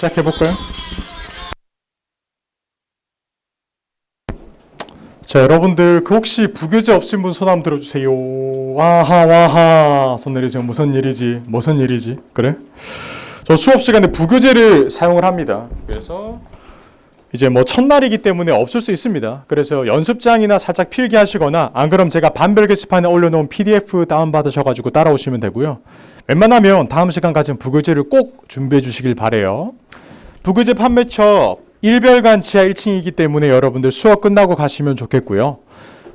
시작해볼까요? 자, 여러분들 그 혹시 부교재 없신 분 손 한번 들어주세요. 와하 와하 손 내리세요. 무슨 일이지? 그래? 저 수업 시간에 부교재를 사용을 합니다. 그래서 이제 뭐 첫날이기 때문에 없을 수 있습니다. 그래서 연습장이나 살짝 필기하시거나 안 그럼 제가 반별 게시판에 올려놓은 PDF 다운받으셔가지고 따라오시면 되고요. 웬만하면 다음 시간까지는 부교재를 꼭 준비해 주시길 바래요. 부교재 판매처 1별관 지하 1층이기 때문에 여러분들 수업 끝나고 가시면 좋겠고요.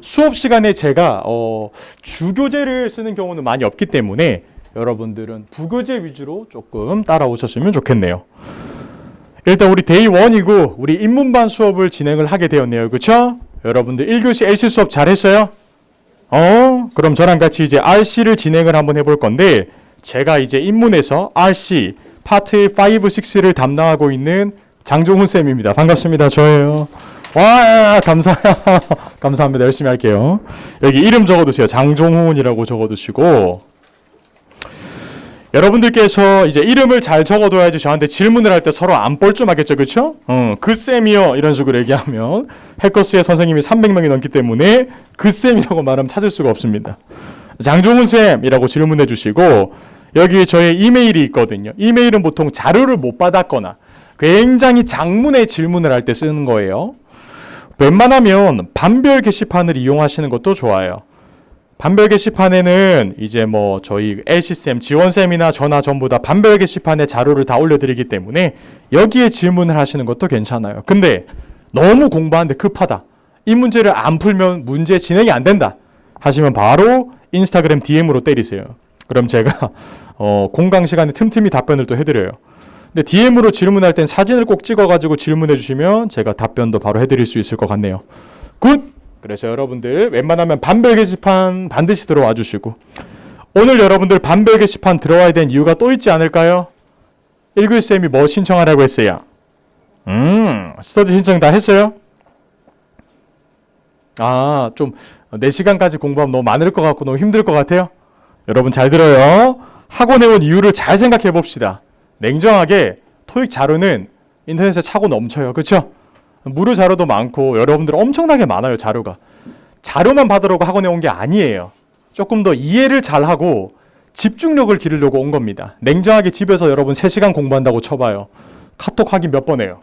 수업 시간에 제가 주교재를 쓰는 경우는 많이 없기 때문에 여러분들은 부교재 위주로 조금 따라오셨으면 좋겠네요. 일단 우리 데이 1이고 우리 인문반 수업을 진행을 하게 되었네요. 그쵸? 여러분들 1교시 LC 수업 잘했어요? 그럼 저랑 같이 이제 RC를 진행을 한번 해볼 건데 제가 이제 인문에서 RC 파트 5, 6를 담당하고 있는 장종훈 쌤입니다. 반갑습니다. 저예요. 와, 감사합니다. 열심히 할게요. 여기 이름 적어두세요. 장종훈이라고 적어두시고 여러분들께서 이제 이름을 잘 적어둬야지 저한테 질문을 할 때 서로 안 뻘쭘하겠죠. 그쵸? 그 쌤이요. 이런 식으로 얘기하면 해커스의 선생님이 300명이 넘기 때문에 그 쌤이라고 말하면 찾을 수가 없습니다. 장종훈 쌤이라고 질문해 주시고 여기 저의 이메일이 있거든요. 이메일은 보통 자료를 못 받았거나 굉장히 장문의 질문을 할 때 쓰는 거예요. 웬만하면 반별 게시판을 이용하시는 것도 좋아요. 반별 게시판에는 이제 뭐 저희 LC쌤, 지원쌤이나 저나 전부 다 반별 게시판에 자료를 다 올려드리기 때문에 여기에 질문을 하시는 것도 괜찮아요. 근데 너무 공부하는데 급하다. 이 문제를 안 풀면 문제 진행이 안 된다. 하시면 바로 인스타그램 DM으로 때리세요. 그럼 제가 공강 시간에 틈틈이 답변을 또 해드려요. 근데 DM으로 질문할 땐 사진을 꼭 찍어가지고 질문해 주시면 제가 답변도 바로 해드릴 수 있을 것 같네요. 굿! 그래서 여러분들 웬만하면 반별 게시판 반드시 들어와 주시고 오늘 여러분들 반별 게시판 들어와야 된 이유가 또 있지 않을까요? 1교시쌤이 뭐 신청하라고 했어요? 스터디 신청 다 했어요? 좀 4시간까지 공부하면 너무 많을 것 같고 너무 힘들 것 같아요? 여러분 잘 들어요. 학원에 온 이유를 잘 생각해 봅시다. 냉정하게 토익 자료는 인터넷에 차고 넘쳐요. 그렇죠? 무료 자료도 많고 여러분들 엄청나게 많아요. 자료만 받으려고 학원에 온 게 아니에요. 조금 더 이해를 잘하고 집중력을 기르려고 온 겁니다. 냉정하게 집에서 여러분 3시간 공부한다고 쳐봐요. 카톡 확인 몇 번 해요?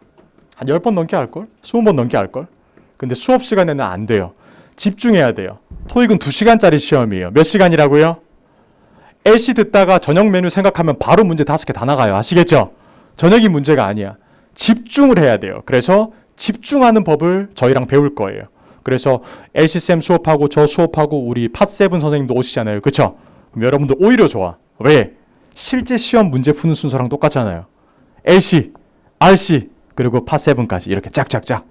한 10번 넘게 할걸? 20번 넘게 할걸? 근데 수업 시간에는 안 돼요. 집중해야 돼요. 토익은 2시간짜리 시험이에요. 몇 시간이라고요? LC 듣다가 저녁 메뉴 생각하면 바로 문제 5개 다 나가요. 아시겠죠? 저녁이 문제가 아니야. 집중을 해야 돼요. 그래서 집중하는 법을 저희랑 배울 거예요. 그래서 LC쌤 수업하고 저 수업하고 우리 팟7 선생님도 오시잖아요. 그쵸? 그럼 여러분들 오히려 좋아. 왜? 실제 시험 문제 푸는 순서랑 똑같잖아요. LC, RC, 그리고 팟7까지 이렇게 짝짝짝.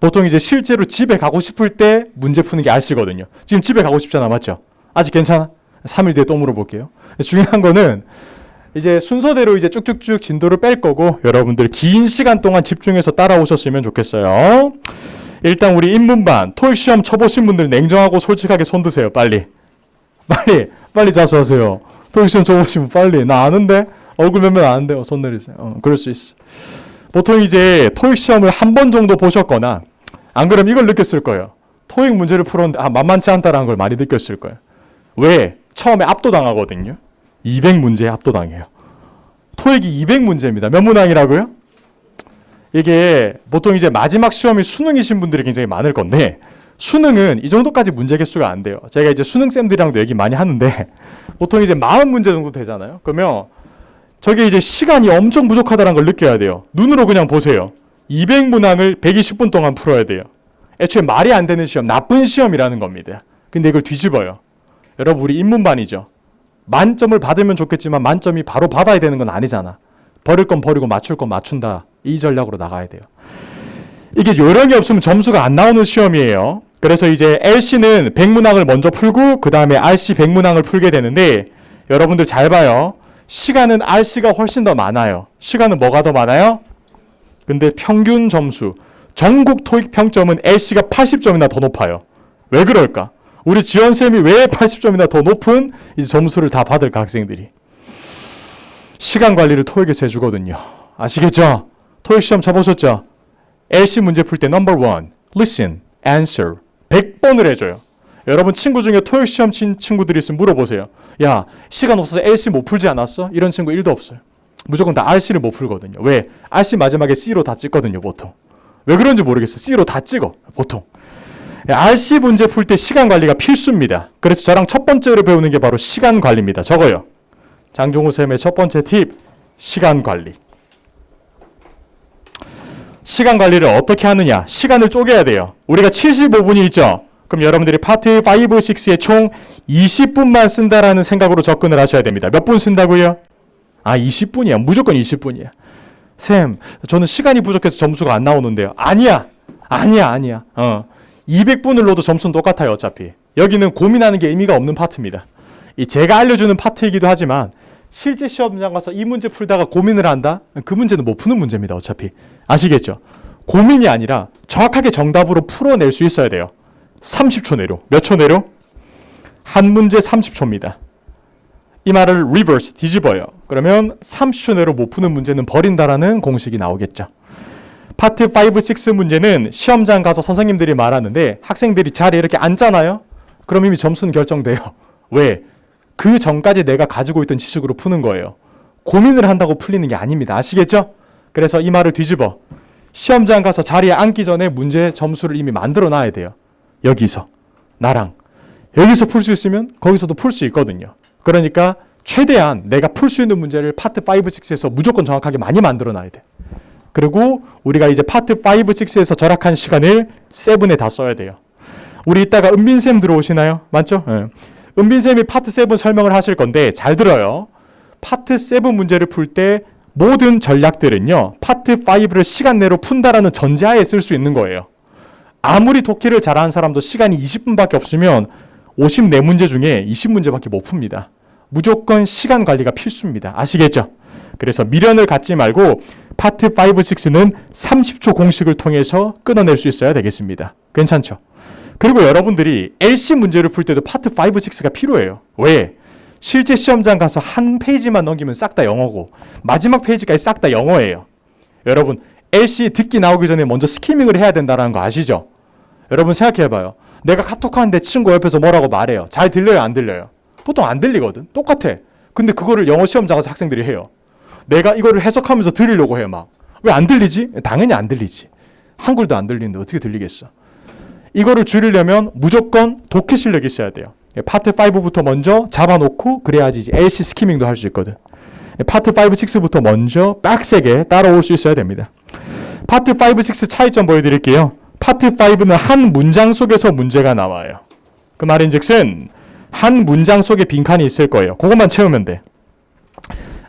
보통 이제 실제로 집에 가고 싶을 때 문제 푸는 게 RC거든요. 지금 집에 가고 싶잖아. 맞죠? 아직 괜찮아? 3일 뒤에 또 물어볼게요. 중요한 거는 이제 순서대로 이제 쭉쭉쭉 진도를 뺄 거고 여러분들 긴 시간 동안 집중해서 따라오셨으면 좋겠어요. 일단 우리 인문반 토익 시험 쳐보신 분들 냉정하고 솔직하게 손 드세요. 빨리 자수하세요. 토익 시험 쳐보시면 빨리. 나 아는데 얼굴 몇몇 아는데 손 내리세요. 그럴 수 있어. 보통 이제 토익 시험을 한 번 정도 보셨거나 안 그러면 이걸 느꼈을 거예요. 토익 문제를 풀었는데 만만치 않다라는 걸 많이 느꼈을 거예요. 왜? 처음에 압도당하거든요. 200문제에 압도당해요. 토익이 200문제입니다. 몇 문항이라고요? 이게 보통 이제 마지막 시험이 수능이신 분들이 굉장히 많을 건데 수능은 이 정도까지 문제 개수가 안 돼요. 제가 이제 수능쌤들이랑도 얘기 많이 하는데 보통 이제 40문제 정도 되잖아요. 그러면 저게 이제 시간이 엄청 부족하다는 걸 느껴야 돼요. 눈으로 그냥 보세요. 200문항을 120분 동안 풀어야 돼요. 애초에 말이 안 되는 시험, 나쁜 시험이라는 겁니다. 근데 이걸 뒤집어요. 여러분 우리 인문반이죠. 만점을 받으면 좋겠지만 만점이 바로 받아야 되는 건 아니잖아. 버릴 건 버리고 맞출 건 맞춘다. 이 전략으로 나가야 돼요. 이게 요령이 없으면 점수가 안 나오는 시험이에요. 그래서 이제 LC는 100문항을 먼저 풀고 그 다음에 RC 100문항을 풀게 되는데 여러분들 잘 봐요. 시간은 RC가 훨씬 더 많아요. 시간은 뭐가 더 많아요? 근데 평균 점수, 전국 토익 평점은 LC가 80점이나 더 높아요. 왜 그럴까? 우리 지원쌤이 왜 80점이나 더 높은 이 점수를 다 받을까, 학생들이? 시간 관리를 토익에서 해주거든요. 아시겠죠? 토익 시험 쳐보셨죠? LC 문제 풀 때 넘버 1, listen, answer 100번을 해줘요. 여러분 친구 중에 토익 시험 친 친구들이 있으면 물어보세요. 야, 시간 없어서 LC 못 풀지 않았어? 이런 친구 1도 없어요. 무조건 다 RC를 못 풀거든요. 왜? RC 마지막에 C로 다 찍거든요, 보통. 왜 그런지 모르겠어. C로 다 찍어, 보통. RC 문제 풀 때 시간 관리가 필수입니다. 그래서 저랑 첫 번째로 배우는 게 바로 시간 관리입니다. 적어요. 장종우 쌤의 첫 번째 팁, 시간 관리. 시간 관리를 어떻게 하느냐? 시간을 쪼개야 돼요. 우리가 75분이 있죠? 그럼 여러분들이 파트 5, 6에 총 20분만 쓴다라는 생각으로 접근을 하셔야 됩니다. 몇 분 쓴다고요? 20분이야. 무조건 20분이야. 쌤, 저는 시간이 부족해서 점수가 안 나오는데요. 아니야. 200분을 넣어도 점수는 똑같아요, 어차피. 여기는 고민하는 게 의미가 없는 파트입니다. 이 제가 알려주는 파트이기도 하지만 실제 시험장 가서 이 문제 풀다가 고민을 한다? 그 문제는 못 푸는 문제입니다, 어차피. 아시겠죠? 고민이 아니라 정확하게 정답으로 풀어낼 수 있어야 돼요. 30초 내로. 몇 초 내로? 한 문제 30초입니다. 이 말을 리버스, 뒤집어요. 그러면 30초 내로 못 푸는 문제는 버린다라는 공식이 나오겠죠. 파트 5, 6 문제는 시험장 가서 선생님들이 말하는데 학생들이 자리에 이렇게 앉잖아요? 그럼 이미 점수는 결정돼요. 왜? 그 전까지 내가 가지고 있던 지식으로 푸는 거예요. 고민을 한다고 풀리는 게 아닙니다. 아시겠죠? 그래서 이 말을 뒤집어. 시험장 가서 자리에 앉기 전에 문제 점수를 이미 만들어 놔야 돼요. 여기서. 나랑. 여기서 풀 수 있으면 거기서도 풀 수 있거든요. 그러니까 최대한 내가 풀 수 있는 문제를 파트 5, 6에서 무조건 정확하게 많이 만들어 놔야 돼. 그리고 우리가 이제 파트 5, 6에서 절약한 시간을 7에 다 써야 돼요. 우리 이따가 은빈쌤 들어오시나요? 맞죠? 네. 은빈쌤이 파트 7 설명을 하실 건데 잘 들어요. 파트 7 문제를 풀 때 모든 전략들은요. 파트 5를 시간 내로 푼다라는 전제하에 쓸 수 있는 거예요. 아무리 독해를 잘하는 사람도 시간이 20분밖에 없으면 54문제 중에 20문제밖에 못 풉니다. 무조건 시간 관리가 필수입니다. 아시겠죠? 그래서 미련을 갖지 말고 파트 5, 6는 30초 공식을 통해서 끊어낼 수 있어야 되겠습니다. 괜찮죠? 그리고 여러분들이 LC 문제를 풀 때도 파트 5, 6가 필요해요. 왜? 실제 시험장 가서 한 페이지만 넘기면 싹 다 영어고 마지막 페이지까지 싹 다 영어예요. 여러분 LC 듣기 나오기 전에 먼저 스키밍을 해야 된다는 거 아시죠? 여러분 생각해봐요. 내가 카톡 하는데 친구 옆에서 뭐라고 말해요. 잘 들려요? 안 들려요? 보통 안 들리거든. 똑같아. 근데 그거를 영어 시험장 가서 학생들이 해요. 내가 이거를 해석하면서 들으려고 해요. 막. 왜 안 들리지? 당연히 안 들리지. 한글도 안 들리는데 어떻게 들리겠어? 이거를 줄이려면 무조건 독해 실력이 있어야 돼요. 파트 5부터 먼저 잡아놓고 그래야지 이제 LC 스키밍도 할 수 있거든. 파트 5, 6부터 먼저 빡세게 따라올 수 있어야 됩니다. 파트 5, 6 차이점 보여드릴게요. 파트 5는 한 문장 속에서 문제가 나와요. 그 말인즉슨 한 문장 속에 빈칸이 있을 거예요. 그것만 채우면 돼.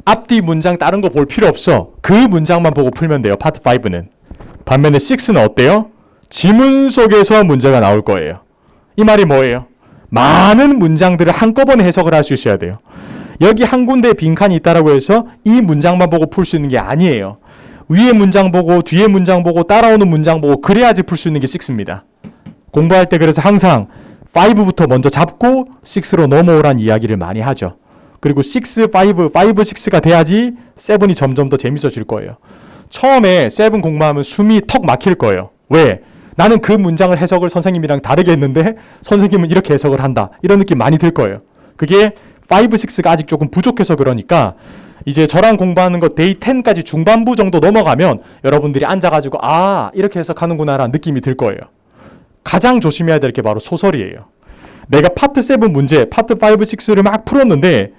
앞뒤 문장 다른 거 볼 필요 없어. 그 문장만 보고 풀면 돼요. 파트 5는. 반면에 6는 어때요? 지문 속에서 문제가 나올 거예요. 이 말이 뭐예요? 많은 문장들을 한꺼번에 해석을 할 수 있어야 돼요. 여기 한 군데 빈칸이 있다라고 해서 이 문장만 보고 풀 수 있는 게 아니에요. 위에 문장 보고 뒤에 문장 보고 따라오는 문장 보고 그래야지 풀 수 있는 게 6입니다. 공부할 때 그래서 항상 5부터 먼저 잡고 6로 넘어오란 이야기를 많이 하죠. 그리고 6, 5, 6가 돼야지 7이 점점 더 재밌어질 거예요. 처음에 7 공부하면 숨이 턱 막힐 거예요. 왜? 나는 그 문장을 해석을 선생님이랑 다르게 했는데 선생님은 이렇게 해석을 한다. 이런 느낌 많이 들 거예요. 그게 5, 6가 아직 조금 부족해서 그러니까 이제 저랑 공부하는 거 데이 10까지 중반부 정도 넘어가면 여러분들이 앉아가지고 이렇게 해석하는구나 라는 느낌이 들 거예요. 가장 조심해야 될 게 바로 소설이에요. 내가 파트 7 문제, 파트 5, 6를 막 풀었는데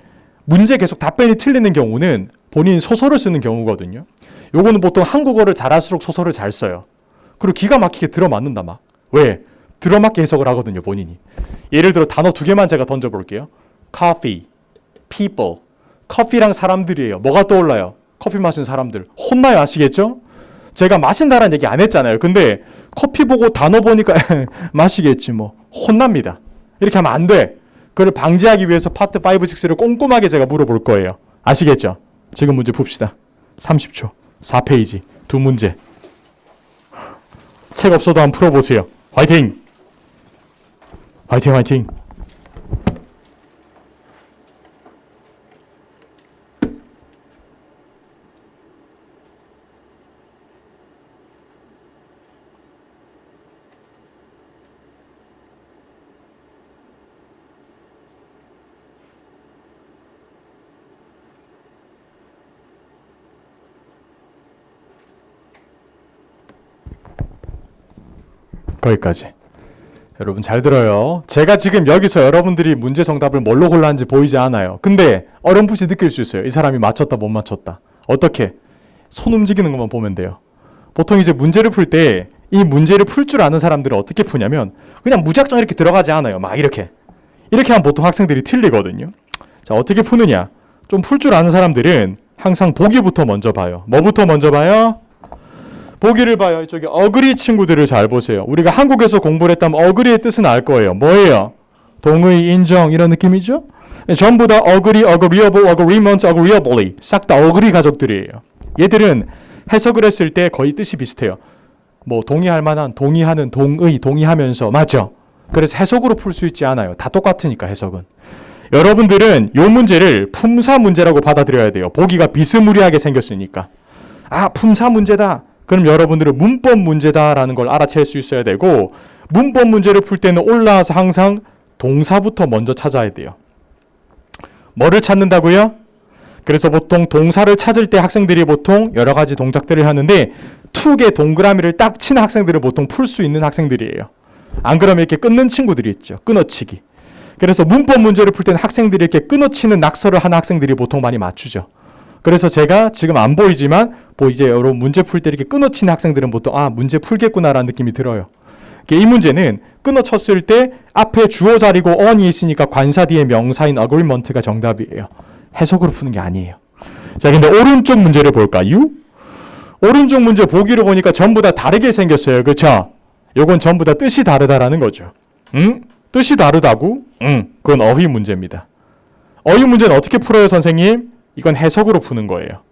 문제 계속 답변이 틀리는 경우는 본인 소설을 쓰는 경우거든요. 요거는 보통 한국어를 잘할수록 소설을 잘 써요. 그리고 기가 막히게 들어맞는다 막. 왜? 들어맞게 해석을 하거든요, 본인이. 예를 들어 단어 2개만 제가 던져볼게요. coffee, people. 커피랑 사람들이에요. 뭐가 떠올라요? 커피 마신 사람들. 혼나요, 아시겠죠? 제가 마신다라는 얘기 안 했잖아요. 근데 커피 보고 단어 보니까 마시겠지 뭐. 혼납니다. 이렇게 하면 안 돼. 그걸 방지하기 위해서 파트 5, 6를 꼼꼼하게 제가 물어볼 거예요. 아시겠죠? 지금 문제 봅시다. 30초. 4페이지. 2문제. 책 없어도 한번 풀어보세요. 화이팅! 화이팅, 화이팅! 거기까지. 여러분 잘 들어요. 제가 지금 여기서 여러분들이 문제 정답을 뭘로 골랐는지 보이지 않아요. 근데 어렴풋이 느낄 수 있어요. 이 사람이 맞췄다 못 맞췄다. 어떻게? 손 움직이는 것만 보면 돼요. 보통 이제 문제를 풀 때 이 문제를 풀 줄 아는 사람들은 어떻게 푸냐면 그냥 무작정 이렇게 들어가지 않아요. 막 이렇게 하면 보통 학생들이 틀리거든요. 자, 어떻게 푸느냐? 좀 풀 줄 아는 사람들은 항상 보기부터 먼저 봐요. 뭐부터 먼저 봐요? 보기를 봐요. 이쪽에 어그리 친구들을 잘 보세요. 우리가 한국에서 공부를 했다면 어그리의 뜻은 알 거예요. 뭐예요? 동의, 인정 이런 느낌이죠? 전부 다 어그리, agreeable, agreement, agreeably 싹 다 어그리 가족들이에요. 얘들은 해석을 했을 때 거의 뜻이 비슷해요. 뭐 동의할 만한, 동의하는, 동의, 동의하면서 맞죠? 그래서 해석으로 풀 수 있지 않아요. 다 똑같으니까 해석은. 여러분들은 이 문제를 품사 문제라고 받아들여야 돼요. 보기가 비스무리하게 생겼으니까. 아, 품사 문제다. 그럼 여러분들은 문법 문제다라는 걸 알아챌 수 있어야 되고 문법 문제를 풀 때는 올라와서 항상 동사부터 먼저 찾아야 돼요. 뭐를 찾는다고요? 그래서 보통 동사를 찾을 때 학생들이 보통 여러 가지 동작들을 하는데 툭에 동그라미를 딱 치는 학생들은 보통 풀 수 있는 학생들이에요. 안 그러면 이렇게 끊는 친구들이 있죠. 끊어치기. 그래서 문법 문제를 풀 때는 학생들이 이렇게 끊어치는 낙서를 하는 학생들이 보통 많이 맞추죠. 그래서 제가 지금 안 보이지만 이제 여러분 문제 풀 때 이렇게 끊어치는 학생들은 보통 아 문제 풀겠구나라는 느낌이 들어요. 이 문제는 끊어쳤을 때 앞에 주어 자리고 on이 있으니까 관사 뒤에 명사인 agreement가 정답이에요. 해석으로 푸는 게 아니에요. 자, 근데 오른쪽 문제를 볼까요? 오른쪽 문제 보기로 보니까 전부 다 다르게 생겼어요. 그렇죠? 요건 전부 다 뜻이 다르다라는 거죠. 뜻이 다르다고? 그건 어휘 문제입니다. 어휘 문제는 어떻게 풀어요, 선생님? 이건 해석으로 푸는 거예요.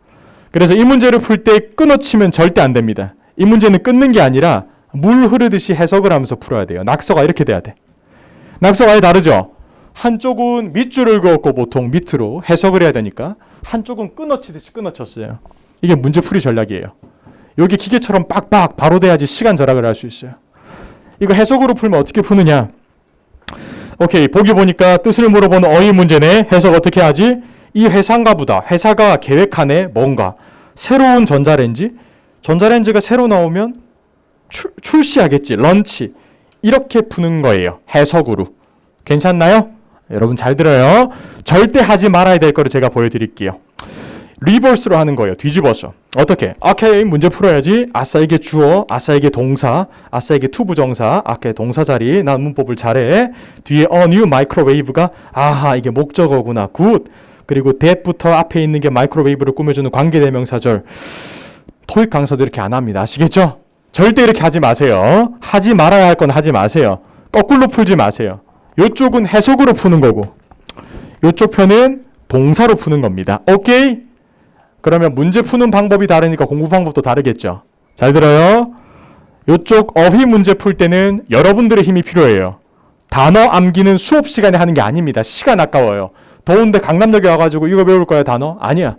그래서 이 문제를 풀 때 끊어치면 절대 안 됩니다. 이 문제는 끊는 게 아니라 물 흐르듯이 해석을 하면서 풀어야 돼요. 낙서가 이렇게 돼야 돼. 낙서가 아예 다르죠? 한쪽은 밑줄을 그었고 보통 밑으로 해석을 해야 되니까 한쪽은 끊어치듯이 끊어쳤어요. 이게 문제풀이 전략이에요. 여기 기계처럼 빡빡 바로 돼야지 시간 절약을 할 수 있어요. 이거 해석으로 풀면 어떻게 푸느냐? 오케이, 보기 보니까 뜻을 물어보는 어휘 문제네. 해석 어떻게 하지? 이 회사인가 보다. 회사가 계획하네. 뭔가. 새로운 전자레인지? 전자레인지가 새로 나오면 출시하겠지. 런치. 이렇게 푸는 거예요. 해석으로. 괜찮나요? 여러분 잘 들어요. 절대 하지 말아야 될 거를 제가 보여드릴게요. 리버스로 하는 거예요. 뒤집어서. 어떻게? 오케이, 문제 풀어야지. 아싸 이게 주어, 아싸 이게 동사, 아싸 이게 투부정사, 아까 동사 자리. 난 문법을 잘해. 뒤에 a new microwave가 아하 이게 목적어구나. 굿. 그리고 that부터 앞에 있는 게 마이크로웨이브를 꾸며주는 관계대명사절. 토익 강사도 이렇게 안 합니다. 아시겠죠? 절대 이렇게 하지 마세요. 하지 말아야 할 건 하지 마세요. 거꾸로 풀지 마세요. 이쪽은 해석으로 푸는 거고 이쪽 편은 동사로 푸는 겁니다. 오케이? 그러면 문제 푸는 방법이 다르니까 공부 방법도 다르겠죠. 잘 들어요? 이쪽 어휘 문제 풀 때는 여러분들의 힘이 필요해요. 단어 암기는 수업 시간에 하는 게 아닙니다. 시간 아까워요. 더운데 강남역에 와가지고 이거 배울 거야 단어? 아니야.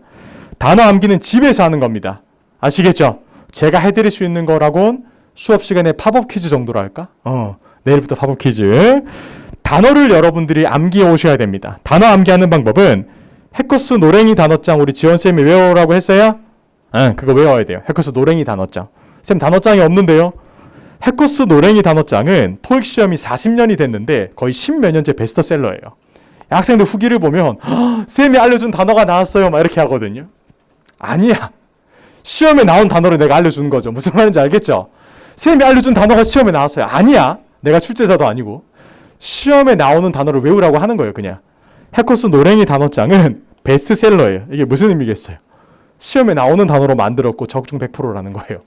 단어 암기는 집에서 하는 겁니다. 아시겠죠? 제가 해드릴 수 있는 거라곤 수업 시간에 팝업 퀴즈 정도로 할까? 내일부터 팝업 퀴즈. 단어를 여러분들이 암기해 오셔야 됩니다. 단어 암기하는 방법은 해커스 노랭이 단어장 우리 지원쌤이 외우라고 했어요? 그거 외워야 돼요. 해커스 노랭이 단어장. 쌤 단어장이 없는데요? 해커스 노랭이 단어장은 토익 시험이 40년이 됐는데 거의 10몇 년째 베스트셀러예요. 학생들 후기를 보면 쌤이 알려준 단어가 나왔어요 막 이렇게 하거든요. 아니야. 시험에 나온 단어를 내가 알려주는 거죠. 무슨 말인지 알겠죠? 쌤이 알려준 단어가 시험에 나왔어요. 아니야. 내가 출제자도 아니고. 시험에 나오는 단어를 외우라고 하는 거예요. 그냥. 해커스 노랭이 단어장은 베스트셀러예요. 이게 무슨 의미겠어요? 시험에 나오는 단어로 만들었고 적중 100%라는 거예요.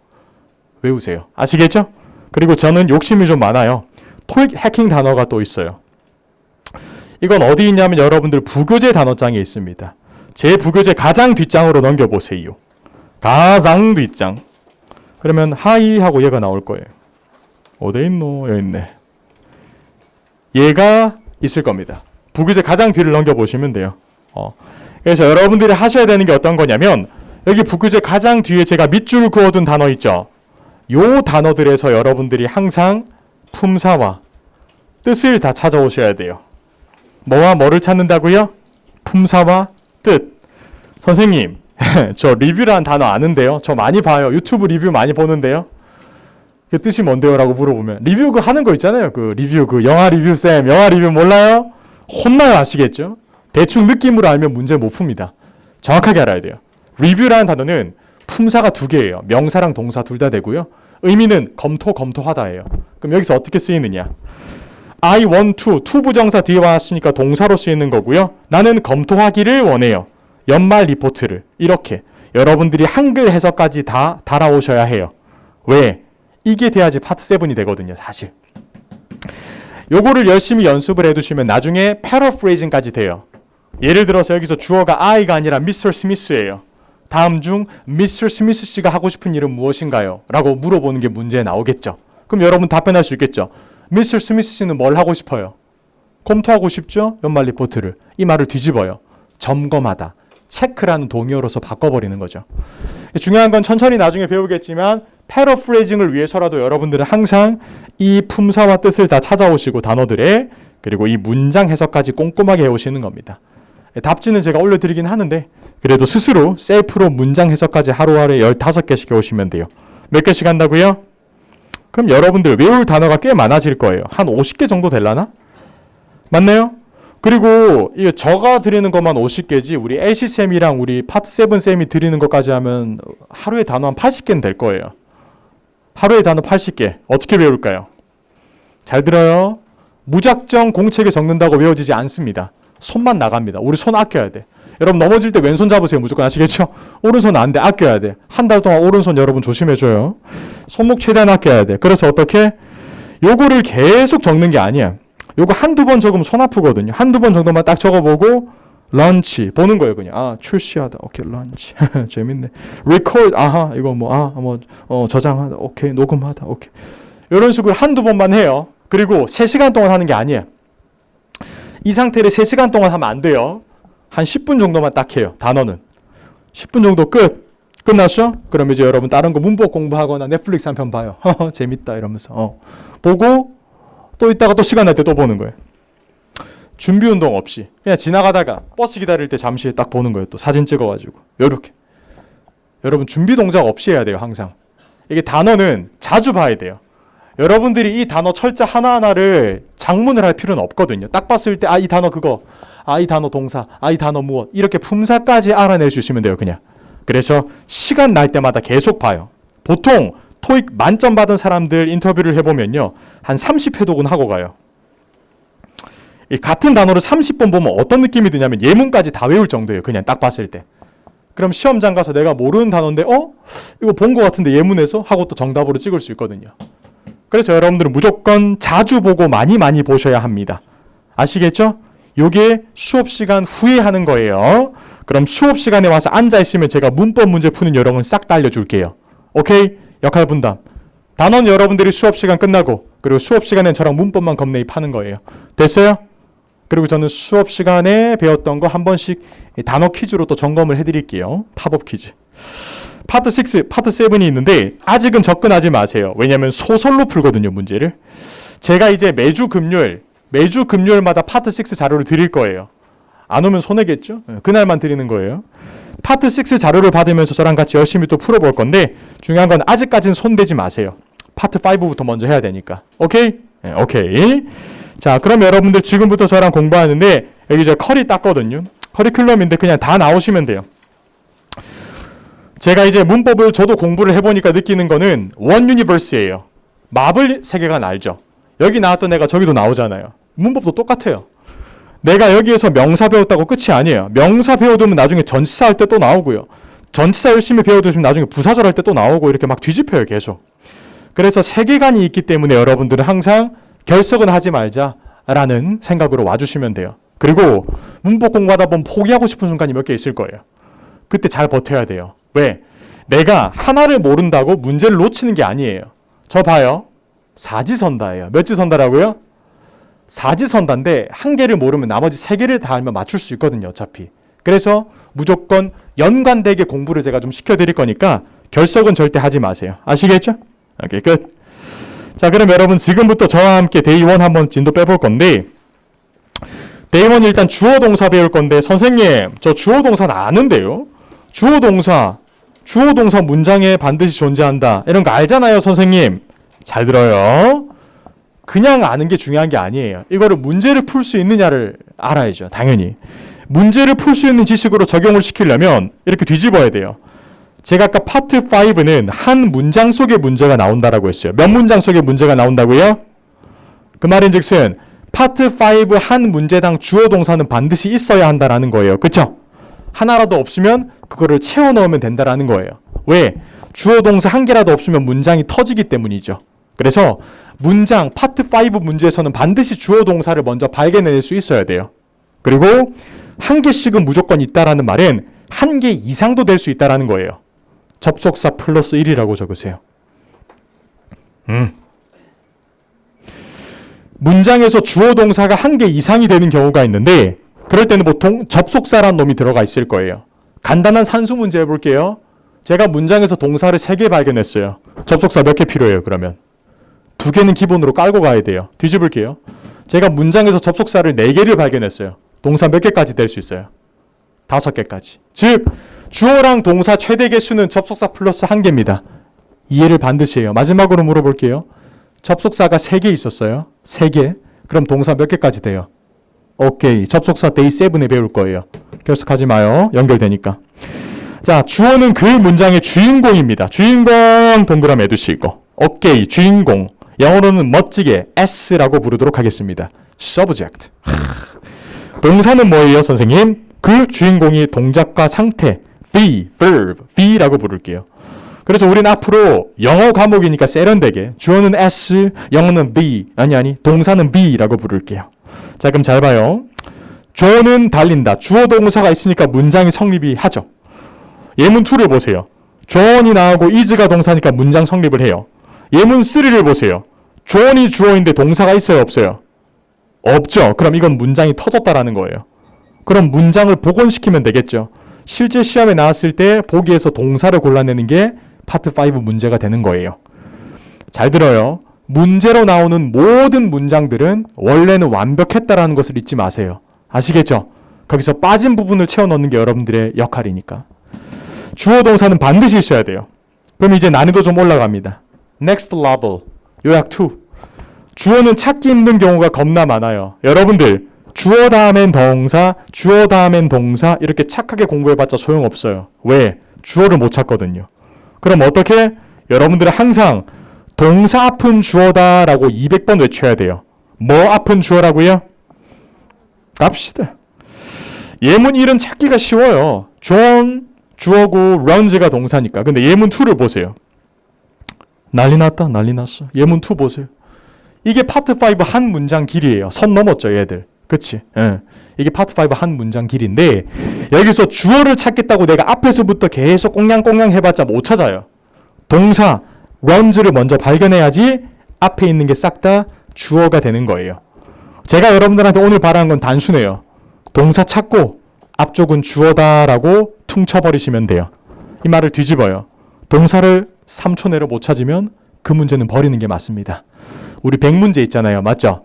외우세요. 아시겠죠? 그리고 저는 욕심이 좀 많아요. 토익 해킹 단어가 또 있어요. 이건 어디 있냐면 여러분들 부교재 단어장에 있습니다. 제 부교재 가장 뒷장으로 넘겨보세요. 가장 뒷장. 그러면 하이 하고 얘가 나올 거예요. 어디 있노? 여기 있네. 얘가 있을 겁니다. 부교재 가장 뒤를 넘겨보시면 돼요. 그래서 여러분들이 하셔야 되는 게 어떤 거냐면 여기 부교재 가장 뒤에 제가 밑줄 그어둔 단어 있죠. 요 단어들에서 여러분들이 항상 품사와 뜻을 다 찾아오셔야 돼요. 뭐와 뭐를 찾는다고요? 품사와 뜻. 선생님, 저 리뷰라는 단어 아는데요. 저 많이 봐요. 유튜브 리뷰 많이 보는데요. 그 뜻이 뭔데요? 라고 물어보면 리뷰 그 하는 거 있잖아요. 그 리뷰 그 영화 리뷰 쌤 영화 리뷰 몰라요? 혼나요. 아시겠죠? 대충 느낌으로 알면 문제 못 풉니다. 정확하게 알아야 돼요. 리뷰라는 단어는 품사가 두 개예요. 명사랑 동사 둘 다 되고요. 의미는 검토하다예요. 그럼 여기서 어떻게 쓰이느냐? I want to 부정사 뒤에 왔으니까 동사로 쓰이는 거고요. 나는 검토하기를 원해요. 연말 리포트를 이렇게 여러분들이 한글 해석까지 다 달아오셔야 해요. 왜? 이게 돼야지 파트 7이 되거든요. 사실. 요거를 열심히 연습을 해두시면 나중에 패러프레이징까지 돼요. 예를 들어서 여기서 주어가 I가 아니라 Mr. 스미스예요. 다음 중 Mr. 스미스 씨가 하고 싶은 일은 무엇인가요? 라고 물어보는 게 문제에 나오겠죠. 그럼 여러분 답변할 수 있겠죠. Mr. 스미스 씨는 뭘 하고 싶어요? 검토하고 싶죠? 연말 리포트를. 이 말을 뒤집어요. 점검하다. 체크라는 동의어로서 바꿔버리는 거죠. 중요한 건 천천히 나중에 배우겠지만 패러프레이징을 위해서라도 여러분들은 항상 이 품사와 뜻을 다 찾아오시고 단어들의 그리고 이 문장 해석까지 꼼꼼하게 해오시는 겁니다. 답지는 제가 올려드리긴 하는데 그래도 스스로 셀프로 문장 해석까지 하루하루에 15개씩 해오시면 돼요. 몇 개씩 한다고요? 그럼 여러분들 외울 단어가 꽤 많아질 거예요. 한 50개 정도 되려나? 맞나요? 그리고 이 저가 드리는 것만 50개지 우리 LC쌤이랑 우리 파트 7쌤이 드리는 것까지 하면 하루에 단어 한 80개는 될 거예요. 하루에 단어 80개. 어떻게 배울까요? 잘 들어요. 무작정 공책에 적는다고 외워지지 않습니다. 손만 나갑니다. 우리 손 아껴야 돼. 여러분 넘어질 때 왼손 잡으세요. 무조건 아시겠죠? 오른손 안 돼. 아껴야 돼. 한 달 동안 오른손 여러분 조심해줘요. 손목 최대한 아껴야 돼. 그래서 어떻게? 요거를 계속 적는 게 아니야. 요거 한두 번 적으면 손 아프거든요. 한두 번 정도만 딱 적어보고 런치 보는 거예요. 그냥 아 출시하다. 오케이 런치 재밌네. record 아하 이거 저장하다. 오케이 녹음하다. 오케이 이런 식으로 한두 번만 해요. 그리고 3시간 동안 하는 게 아니에요. 이 상태를 3시간 동안 하면 안 돼요. 한 10분 정도만 딱 해요. 단어는 10분 정도 끝났죠? 그럼 이제 여러분 다른 거 문법 공부하거나 넷플릭스 한 편 봐요. 재밌다 이러면서 보고 또 이따가 또 시간 날 때 또 보는 거예요. 준비 운동 없이 그냥 지나가다가 버스 기다릴 때 잠시 딱 보는 거예요. 또 사진 찍어가지고 요렇게. 여러분 준비 동작 없이 해야 돼요. 항상. 이게 단어는 자주 봐야 돼요. 여러분들이 이 단어 철자 하나하나를 작문을 할 필요는 없거든요. 딱 봤을 때 이 단어 그거, 이 단어 동사, 이 단어 무엇 이렇게 품사까지 알아낼 수 있으면 돼요. 그냥. 그래서 시간 날 때마다 계속 봐요. 보통 토익 만점 받은 사람들 인터뷰를 해보면요. 한 30회독은 하고 가요. 이 같은 단어를 30번 보면 어떤 느낌이 드냐면 예문까지 다 외울 정도예요. 그냥 딱 봤을 때. 그럼 시험장 가서 내가 모르는 단어인데 이거 본 것 같은데 예문에서 하고 또 정답으로 찍을 수 있거든요. 그래서 여러분들은 무조건 자주 보고 많이 보셔야 합니다. 아시겠죠? 요게 수업 시간 후에 하는 거예요. 그럼 수업 시간에 와서 앉아있으면 제가 문법 문제 푸는 요령을 싹 다 알려줄게요. 오케이? 역할 분담. 단어는 여러분들이 수업 시간 끝나고 그리고 수업 시간엔 저랑 문법만 겁내이 파는 거예요. 됐어요? 그리고 저는 수업 시간에 배웠던 거 한 번씩 단어 퀴즈로 또 점검을 해드릴게요. 팝업 퀴즈. 파트 6, 파트 7이 있는데 아직은 접근하지 마세요. 왜냐하면 소설로 풀거든요. 문제를. 제가 이제 매주 금요일마다 파트 6 자료를 드릴 거예요. 안 오면 손해겠죠? 그날만 드리는 거예요. 파트 6 자료를 받으면서 저랑 같이 열심히 또 풀어볼 건데 중요한 건 아직까지는 손대지 마세요. 파트 5부터 먼저 해야 되니까. 오케이? 네, 오케이. 자, 그럼 여러분들 지금부터 저랑 공부하는데 여기 저 커리 땄거든요. 커리큘럼인데 그냥 다 나오시면 돼요. 제가 이제 문법을 저도 공부를 해보니까 느끼는 거는 원 유니버스예요. 마블 세계관 알죠? 여기 나왔던 애가 저기도 나오잖아요. 문법도 똑같아요. 내가 여기에서 명사 배웠다고 끝이 아니에요. 명사 배워두면 나중에 전치사 할 때 또 나오고요. 전치사 열심히 배워두시면 나중에 부사절 할 때 또 나오고 이렇게 막 뒤집혀요. 계속. 그래서 세계관이 있기 때문에 여러분들은 항상 결석은 하지 말자라는 생각으로 와주시면 돼요. 그리고 문법 공부하다 보면 포기하고 싶은 순간이 몇 개 있을 거예요. 그때 잘 버텨야 돼요. 왜? 내가 하나를 모른다고 문제를 놓치는 게 아니에요. 저 봐요. 사지선다예요. 몇 지선다라고요? 사지선다인데 한 개를 모르면 나머지 3개를 다 알면 맞출 수 있거든요. 어차피. 그래서 무조건 연관되게 공부를 제가 좀 시켜드릴 거니까 결석은 절대 하지 마세요. 아시겠죠? 오케이, 끝. 자, 그럼 여러분 지금부터 저와 함께 데이 1 한번 진도 빼볼 건데 데이 1 일단 주어 동사 배울 건데 선생님 저 주어 동사는 아는데요. 주어 동사 문장에 반드시 존재한다. 이런 거 알잖아요, 선생님. 잘 들어요. 그냥 아는 게 중요한 게 아니에요. 이거를 문제를 풀 수 있느냐를 알아야죠. 당연히. 문제를 풀 수 있는 지식으로 적용을 시키려면 이렇게 뒤집어야 돼요. 제가 아까 파트 5는 한 문장 속의 문제가 나온다라고 했어요. 몇 문장 속의 문제가 나온다고요? 그 말인즉슨 파트 5 한 문제당 주어 동사는 반드시 있어야 한다라는 거예요. 그쵸? 하나라도 없으면 그거를 채워 넣으면 된다라는 거예요. 왜? 주어 동사 한 개라도 없으면 문장이 터지기 때문이죠. 그래서 문장 파트 5 문제에서는 반드시 주어 동사를 먼저 발견해낼 수 있어야 돼요. 그리고 한 개씩은 무조건 있다라는 말은 한 개 이상도 될 수 있다라는 거예요. 접속사 플러스 1이라고 적으세요. 문장에서 주어 동사가 한 개 이상이 되는 경우가 있는데 그럴 때는 보통 접속사란 놈이 들어가 있을 거예요. 간단한 산수 문제 해볼게요. 제가 문장에서 동사를 3개 발견했어요. 접속사 몇 개 필요해요, 그러면? 2개는 기본으로 깔고 가야 돼요. 뒤집을게요. 제가 문장에서 접속사를 4개를 발견했어요. 동사 몇 개까지 될 수 있어요? 5개까지. 즉, 주어랑 동사 최대 개수는 접속사 플러스 1개입니다. 이해를 반드시 해요. 마지막으로 물어볼게요. 접속사가 3개 있었어요. 3개. 그럼 동사 몇 개까지 돼요? 오케이. 접속사 데이 7에 배울 거예요. 결석하지 마요. 연결되니까. 자, 주어는 그 문장의 주인공입니다. 주인공 동그라미 해두시고. 오케이. 주인공. 영어로는 멋지게 S라고 부르도록 하겠습니다. subject. 동사는 뭐예요, 선생님? 그 주인공이 동작과 상태, verb, V라고 부를게요. 그래서 우리는 앞으로 영어 과목이니까 세련되게 주어는 S, 영어는 B, 동사는 B라고 부를게요. 자, 그럼 잘 봐요. 존은 달린다. 주어 동사가 있으니까 문장이 성립이 하죠. 예문 2를 보세요. 존이 나오고 is가 동사니까 문장 성립을 해요. 예문 3를 보세요. 존이 주어인데 동사가 있어요, 없어요? 없죠. 그럼 이건 문장이 터졌다라는 거예요. 그럼 문장을 복원시키면 되겠죠. 실제 시험에 나왔을 때 보기에서 동사를 골라내는 게 파트 5 문제가 되는 거예요. 잘 들어요. 문제로 나오는 모든 문장들은 원래는 완벽했다라는 것을 잊지 마세요. 아시겠죠? 거기서 빠진 부분을 채워 넣는 게 여러분들의 역할이니까. 주어 동사는 반드시 있어야 돼요. 그럼 이제 난이도 좀 올라갑니다. Next level. 요약 2. 주어는 찾기 힘든 경우가 겁나 많아요. 여러분들 주어 다음엔 동사, 주어 다음엔 동사 이렇게 착하게 공부해봤자 소용없어요. 왜? 주어를 못 찾거든요. 그럼 어떻게? 여러분들은 항상 동사 앞은 주어다 라고 200번 외쳐야 돼요. 뭐 앞은 주어라고요? 갑시다. 예문 1은 찾기가 쉬워요. John, 주어고 runs가 동사니까. 근데 예문 2를 보세요. 난리 났다, 난리 났어. 예문 2 보세요. 이게 파트 5 한 문장 길이에요. 선 넘었죠, 얘들. 그치? 예. 이게 파트 5 한 문장 길인데 여기서 주어를 찾겠다고 내가 앞에서부터 계속 꽁냥꽁냥 해봤자 못 찾아요. 동사, runs를 먼저 발견해야지 앞에 있는 게 싹 다 주어가 되는 거예요. 제가 여러분들한테 오늘 바라는 건 단순해요. 동사 찾고 앞쪽은 주어다라고 퉁쳐버리시면 돼요. 이 말을 뒤집어요. 동사를 3초 내로 못 찾으면 그 문제는 버리는 게 맞습니다. 우리 100문제 있잖아요. 맞죠?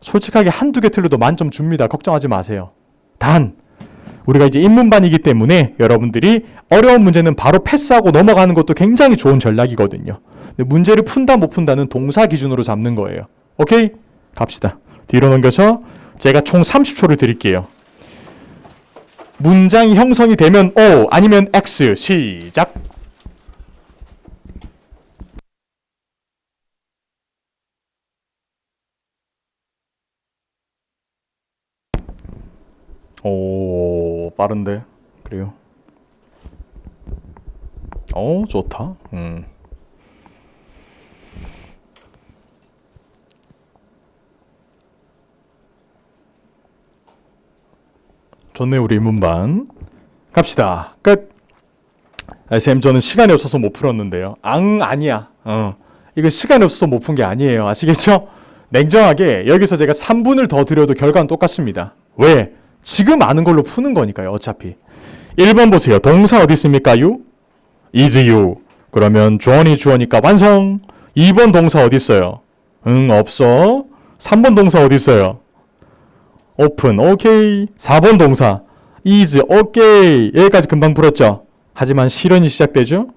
솔직하게 한두 개 틀려도 만점 줍니다. 걱정하지 마세요. 단 우리가 이제 인문반이기 때문에 여러분들이 어려운 문제는 바로 패스하고 넘어가는 것도 굉장히 좋은 전략이거든요. 근데 문제를 푼다 못 푼다는 동사 기준으로 잡는 거예요. 오케이? 갑시다. 뒤로 넘겨서 제가 총 30초를 드릴게요. 문장이 형성이 되면 O 아니면 X. 시작. 오, 빠른데? 그래요? 좋다. 좋네, 우리 인문반. 갑시다. 끝. 쌤, 저는 시간이 없어서 못 풀었는데요. 아니야. 이거 시간이 없어서 못 푼 게 아니에요. 아시겠죠? 냉정하게 여기서 제가 3분을 더 드려도 결과는 똑같습니다. 왜? 지금 아는 걸로 푸는 거니까요. 어차피. 1번 보세요. 동사 어디 있습니까? you? is you. 그러면 John이 주어니까 완성. 2번 동사 어디 있어요? 없어. 3번 동사 어디 있어요? open. 오케이. 4번 동사 is. 오케이. 여기까지 금방 풀었죠? 하지만 실현이 시작되죠?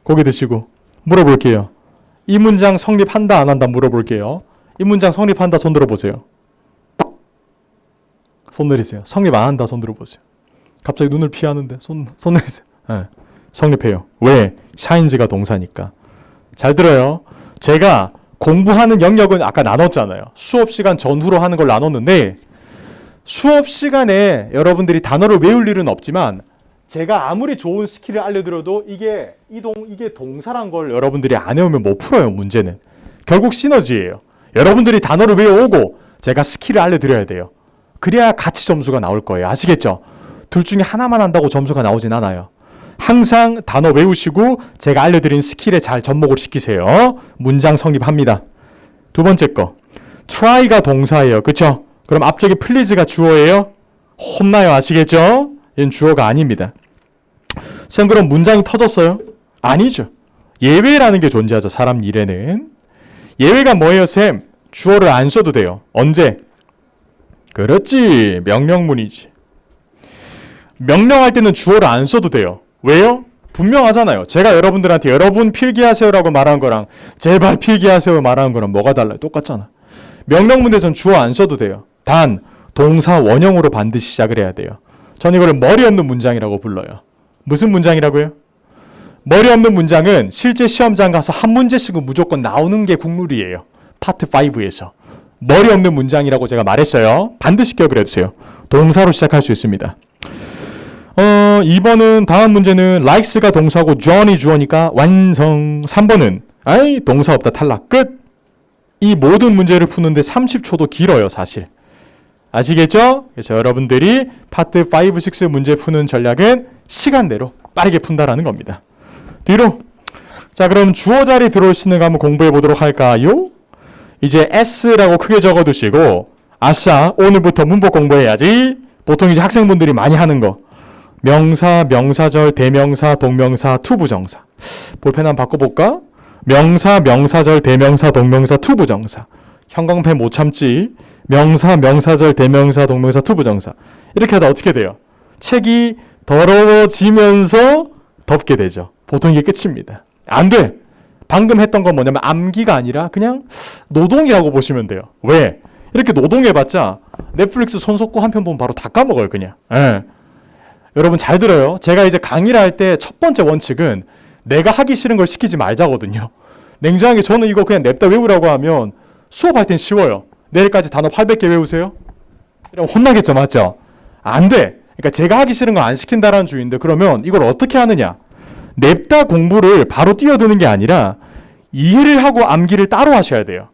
고개 드시고 물어볼게요. 이 문장 성립한다 안 한다 물어볼게요. 이 문장 성립한다 손 들어보세요. 손 내리세요. 성립 안 한다 손 들어보세요. 갑자기 눈을 피하는데 손 내리세요. 네, 성립해요. 왜? 샤인즈가 동사니까. 잘 들어요. 제가 공부하는 영역은 아까 나눴잖아요. 수업 시간 전후로 하는 걸 나눴는데 수업 시간에 여러분들이 단어를 외울 일은 없지만 제가 아무리 좋은 스킬을 알려드려도 이게 동사란 걸 여러분들이 안 외우면 못 풀어요. 문제는. 결국 시너지예요. 여러분들이 단어를 외워오고 제가 스킬을 알려드려야 돼요. 그래야 같이 점수가 나올 거예요. 아시겠죠? 둘 중에 하나만 한다고 점수가 나오진 않아요. 항상 단어 외우시고 제가 알려드린 스킬에 잘 접목을 시키세요. 문장 성립합니다. 두 번째 거. try가 동사예요. 그쵸? 그럼 앞쪽에 please가 주어예요? 혼나요. 아시겠죠? 얘는 주어가 아닙니다. 쌤 그럼 문장이 터졌어요? 아니죠. 예외라는 게 존재하죠. 사람 일에는. 예외가 뭐예요 쌤? 주어를 안 써도 돼요. 언제? 그렇지. 명령문이지. 명령할 때는 주어를 안 써도 돼요. 왜요? 분명하잖아요. 제가 여러분들한테 여러분 필기하세요라고 말한 거랑 제발 필기하세요 말하는 거랑 뭐가 달라요? 똑같잖아. 명령문에선 주어 안 써도 돼요. 단 동사 원형으로 반드시 시작을 해야 돼요. 전 이거를 머리 없는 문장이라고 불러요. 무슨 문장이라고요? 머리 없는 문장은 실제 시험장 가서 한 문제씩은 무조건 나오는 게 국룰이에요. 파트 5에서. 머리 없는 문장이라고 제가 말했어요. 반드시 기억을 해두세요. 동사로 시작할 수 있습니다. 2번은 다음 문제는 likes가 동사고 John이 주어니까 완성. 3번은 동사 없다 탈락 끝. 이 모든 문제를 푸는데 30초도 길어요 사실. 아시겠죠? 그래서 여러분들이 파트 5, 6 문제 푸는 전략은 시간대로 빠르게 푼다라는 겁니다. 뒤로. 자 그럼 주어 자리 들어올 수 있는 거 한번 공부해 보도록 할까요? 이제 S라고 크게 적어두시고 아싸 오늘부터 문법 공부해야지. 보통 이제 학생분들이 많이 하는 거. 명사, 명사절, 대명사, 동명사, 투부정사. 볼펜 한번 바꿔볼까? 명사, 명사절, 대명사, 동명사, 투부정사. 형광펜 못 참지. 명사, 명사절, 대명사, 동명사, 투부정사. 이렇게 하다 어떻게 돼요? 책이 더러워지면서 덮게 되죠. 보통 이게 끝입니다. 안 돼. 방금 했던 건 뭐냐면 암기가 아니라 그냥 노동이라고 보시면 돼요. 왜? 이렇게 노동해봤자 넷플릭스 손 쏟고 한 편 보면 바로 다 까먹어요 그냥. 예. 여러분 잘 들어요. 제가 이제 강의를 할 때 첫 번째 원칙은 내가 하기 싫은 걸 시키지 말자거든요. 냉정하게 저는 이거 그냥 냅다 외우라고 하면 수업할 땐 쉬워요. 내일까지 단어 800개 외우세요? 이러면 혼나겠죠. 맞죠? 안 돼. 그러니까 제가 하기 싫은 거 안 시킨다라는 주의인데 그러면 이걸 어떻게 하느냐? 냅다 공부를 바로 뛰어드는 게 아니라 이해를 하고 암기를 따로 하셔야 돼요.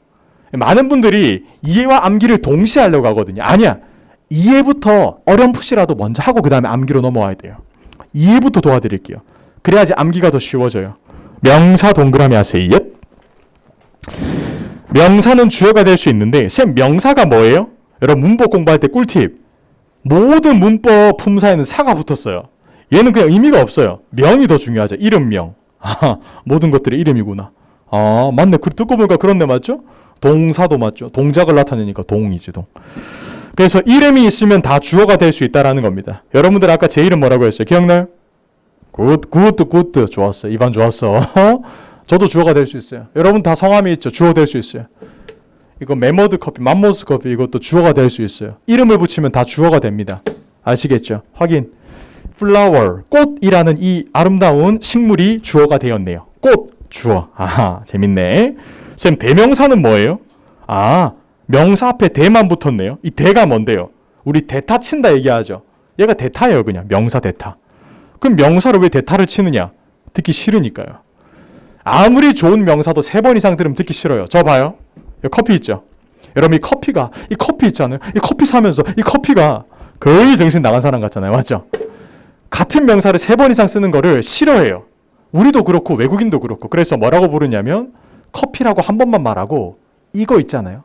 많은 분들이 이해와 암기를 동시에 하려고 하거든요. 아니야. 이해부터 어렴풋이라도 먼저 하고 그 다음에 암기로 넘어와야 돼요. 이해부터 도와드릴게요. 그래야지 암기가 더 쉬워져요. 명사 동그라미 하세요. 명사는 주어가 될 수 있는데 쌤 명사가 뭐예요? 여러분 문법 공부할 때 꿀팁. 모든 문법 품사에는 사가 붙었어요. 얘는 그냥 의미가 없어요. 명이 더 중요하죠. 이름명. 모든 것들이 이름이구나. 맞네. 듣고 보니까 그렇네. 맞죠? 동사도 맞죠. 동작을 나타내니까 동이지 동. 그래서 이름이 있으면 다 주어가 될 수 있다는 겁니다. 여러분들 아까 제 이름 뭐라고 했어요? 기억나요? 굿. 좋았어. 이반 좋았어. 저도 주어가 될 수 있어요. 여러분 다 성함이 있죠. 주어 될 수 있어요. 이거 메머드 커피, 맘모스 커피 이것도 주어가 될 수 있어요. 이름을 붙이면 다 주어가 됩니다. 아시겠죠? 확인. flower, 꽃이라는 이 아름다운 식물이 주어가 되었네요. 꽃, 주어. 아하, 재밌네. 쌤, 대명사는 뭐예요? 명사 앞에 대만 붙었네요. 이 대가 뭔데요? 우리 대타 친다 얘기하죠. 얘가 대타예요, 그냥. 명사 대타. 그럼 명사를 왜 대타를 치느냐? 듣기 싫으니까요. 아무리 좋은 명사도 3번 이상 들으면 듣기 싫어요. 저 봐요. 여기 커피 있죠? 여러분 이 커피 있잖아요. 이 커피 사면서 이 커피가 거의 정신 나간 사람 같잖아요. 맞죠? 같은 명사를 3번 이상 쓰는 거를 싫어해요. 우리도 그렇고 외국인도 그렇고. 그래서 뭐라고 부르냐면 커피라고 한 번만 말하고 이거 있잖아요.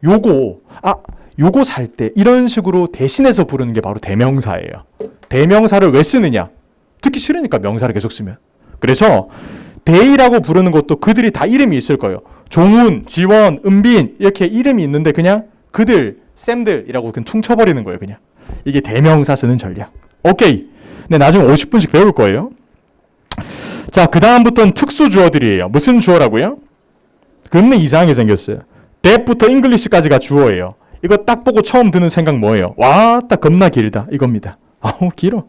요거 살 때 이런 식으로 대신해서 부르는 게 바로 대명사예요. 대명사를 왜 쓰느냐? 듣기 싫으니까 명사를 계속 쓰면. 그래서 대이라고 부르는 것도 그들이 다 이름이 있을 거예요. 종훈, 지원, 은빈 이렇게 이름이 있는데 그냥 그들, 쌤들이라고 그냥 퉁쳐버리는 거예요. 그냥. 이게 대명사 쓰는 전략. 오케이. 근데 나중에 50분씩 배울 거예요. 자, 그 다음부터는 특수 주어들이에요. 무슨 주어라고요? 겁나 이상하게 생겼어요. that부터 English까지가 주어예요. 이거 딱 보고 처음 드는 생각 뭐예요? 와, 딱 겁나 길다. 이겁니다. 아우, 길어.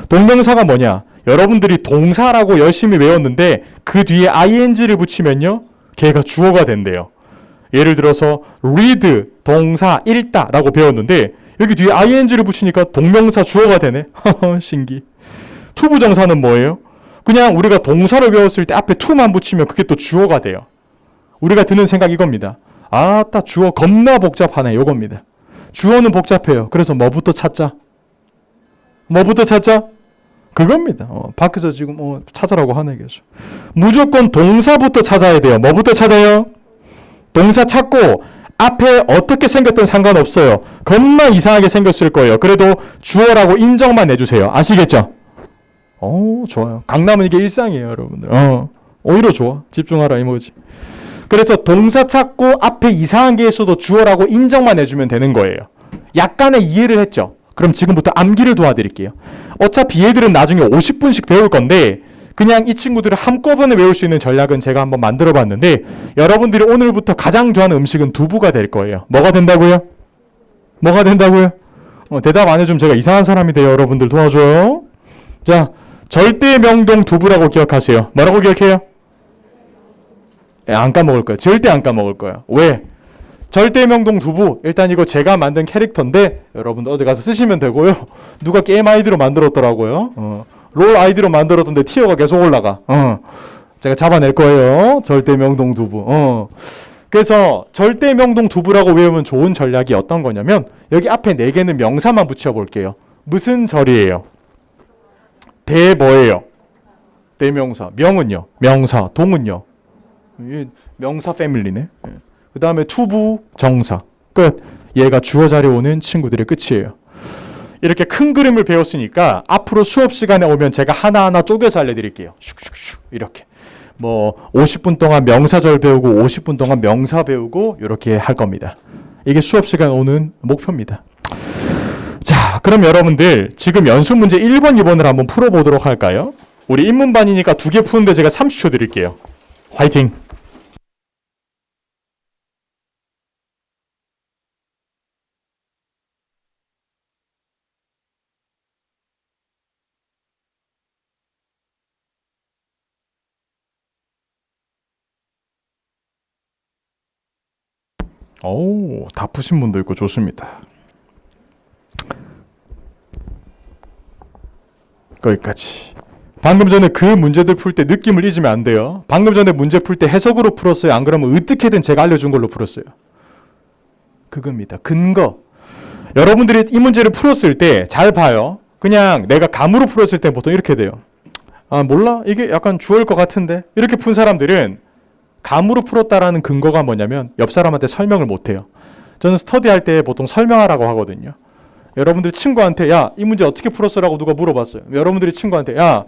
동명사가 뭐냐? 여러분들이 동사라고 열심히 외웠는데 그 뒤에 ing를 붙이면요. 걔가 주어가 된대요. 예를 들어서 read, 동사, 읽다 라고 배웠는데 여기 뒤에 ing를 붙이니까 동명사 주어가 되네. 신기. 투부정사는 뭐예요? 그냥 우리가 동사를 배웠을 때 앞에 to만 붙이면 그게 또 주어가 돼요. 우리가 드는 생각 이겁니다. 아따, 주어 겁나 복잡하네. 요겁니다. 주어는 복잡해요. 그래서 뭐부터 찾자? 뭐부터 찾자? 그겁니다. 밖에서 지금 찾으라고 하네 계속. 무조건 동사부터 찾아야 돼요. 뭐부터 찾아요? 동사 찾고 앞에 어떻게 생겼든 상관없어요. 겁나 이상하게 생겼을 거예요. 그래도 주어라고 인정만 해주세요. 아시겠죠? 좋아요. 강남은 이게 일상이에요, 여러분들. 오히려 좋아. 집중하라 이모지. 그래서 동사 찾고 앞에 이상한 게 있어도 주어라고 인정만 해주면 되는 거예요. 약간의 이해를 했죠? 그럼 지금부터 암기를 도와드릴게요. 어차피 얘들은 나중에 50분씩 배울 건데 그냥 이 친구들을 한꺼번에 외울 수 있는 전략은 제가 한번 만들어 봤는데 여러분들이 오늘부터 가장 좋아하는 음식은 두부가 될 거예요. 뭐가 된다고요? 뭐가 된다고요? 대답 안 해주면 제가 이상한 사람이 돼요. 여러분들 도와줘요. 자, 절대 명동 두부라고 기억하세요. 뭐라고 기억해요? 안 까먹을 거예요. 절대 안 까먹을 거예요. 왜? 절대 명동 두부. 일단 이거 제가 만든 캐릭터인데 여러분들 어디 가서 쓰시면 되고요. 누가 게임 아이디로 만들었더라고요. 롤 아이디로 만들었던데 티어가 계속 올라가. 제가 잡아낼 거예요. 절대 명동 두부. 그래서 절대 명동 두부라고 외우면 좋은 전략이 어떤 거냐면 여기 앞에 4개는 명사만 붙여볼게요. 무슨 절이에요? 대 뭐예요? 대명사. 명은요? 명사. 동은요? 명사 패밀리네. 그 다음에 투부 정사. 끝. 얘가 주어 자리에 오는 친구들의 끝이에요. 이렇게 큰 그림을 배웠으니까 앞으로 수업 시간에 오면 제가 하나하나 쪼개서 알려드릴게요. 슉슉슉 이렇게. 뭐 50분 동안 명사절 배우고 50분 동안 명사 배우고 이렇게 할 겁니다. 이게 수업 시간에 오는 목표입니다. 자, 그럼 여러분들 지금 연습 문제 1번, 2번을 한번 풀어보도록 할까요? 우리 인문반이니까 2개 푸는데 제가 30초 드릴게요. 화이팅! 다 푸신 분도 있고 좋습니다. 거기까지. 방금 전에 그 문제들 풀 때 느낌을 잊으면 안 돼요. 방금 전에 문제 풀 때 해석으로 풀었어요? 안 그러면 어떻게든 제가 알려준 걸로 풀었어요? 그겁니다. 근거. 여러분들이 이 문제를 풀었을 때 잘 봐요. 그냥 내가 감으로 풀었을 때 보통 이렇게 돼요. 아, 몰라? 이게 약간 주어일 것 같은데? 이렇게 푼 사람들은 감으로 풀었다라는 근거가 뭐냐면 옆 사람한테 설명을 못해요. 저는 스터디할 때 보통 설명하라고 하거든요. 여러분들 친구한테 야, 이 문제 어떻게 풀었어라고 누가 물어봤어요. 여러분들이 친구한테 야,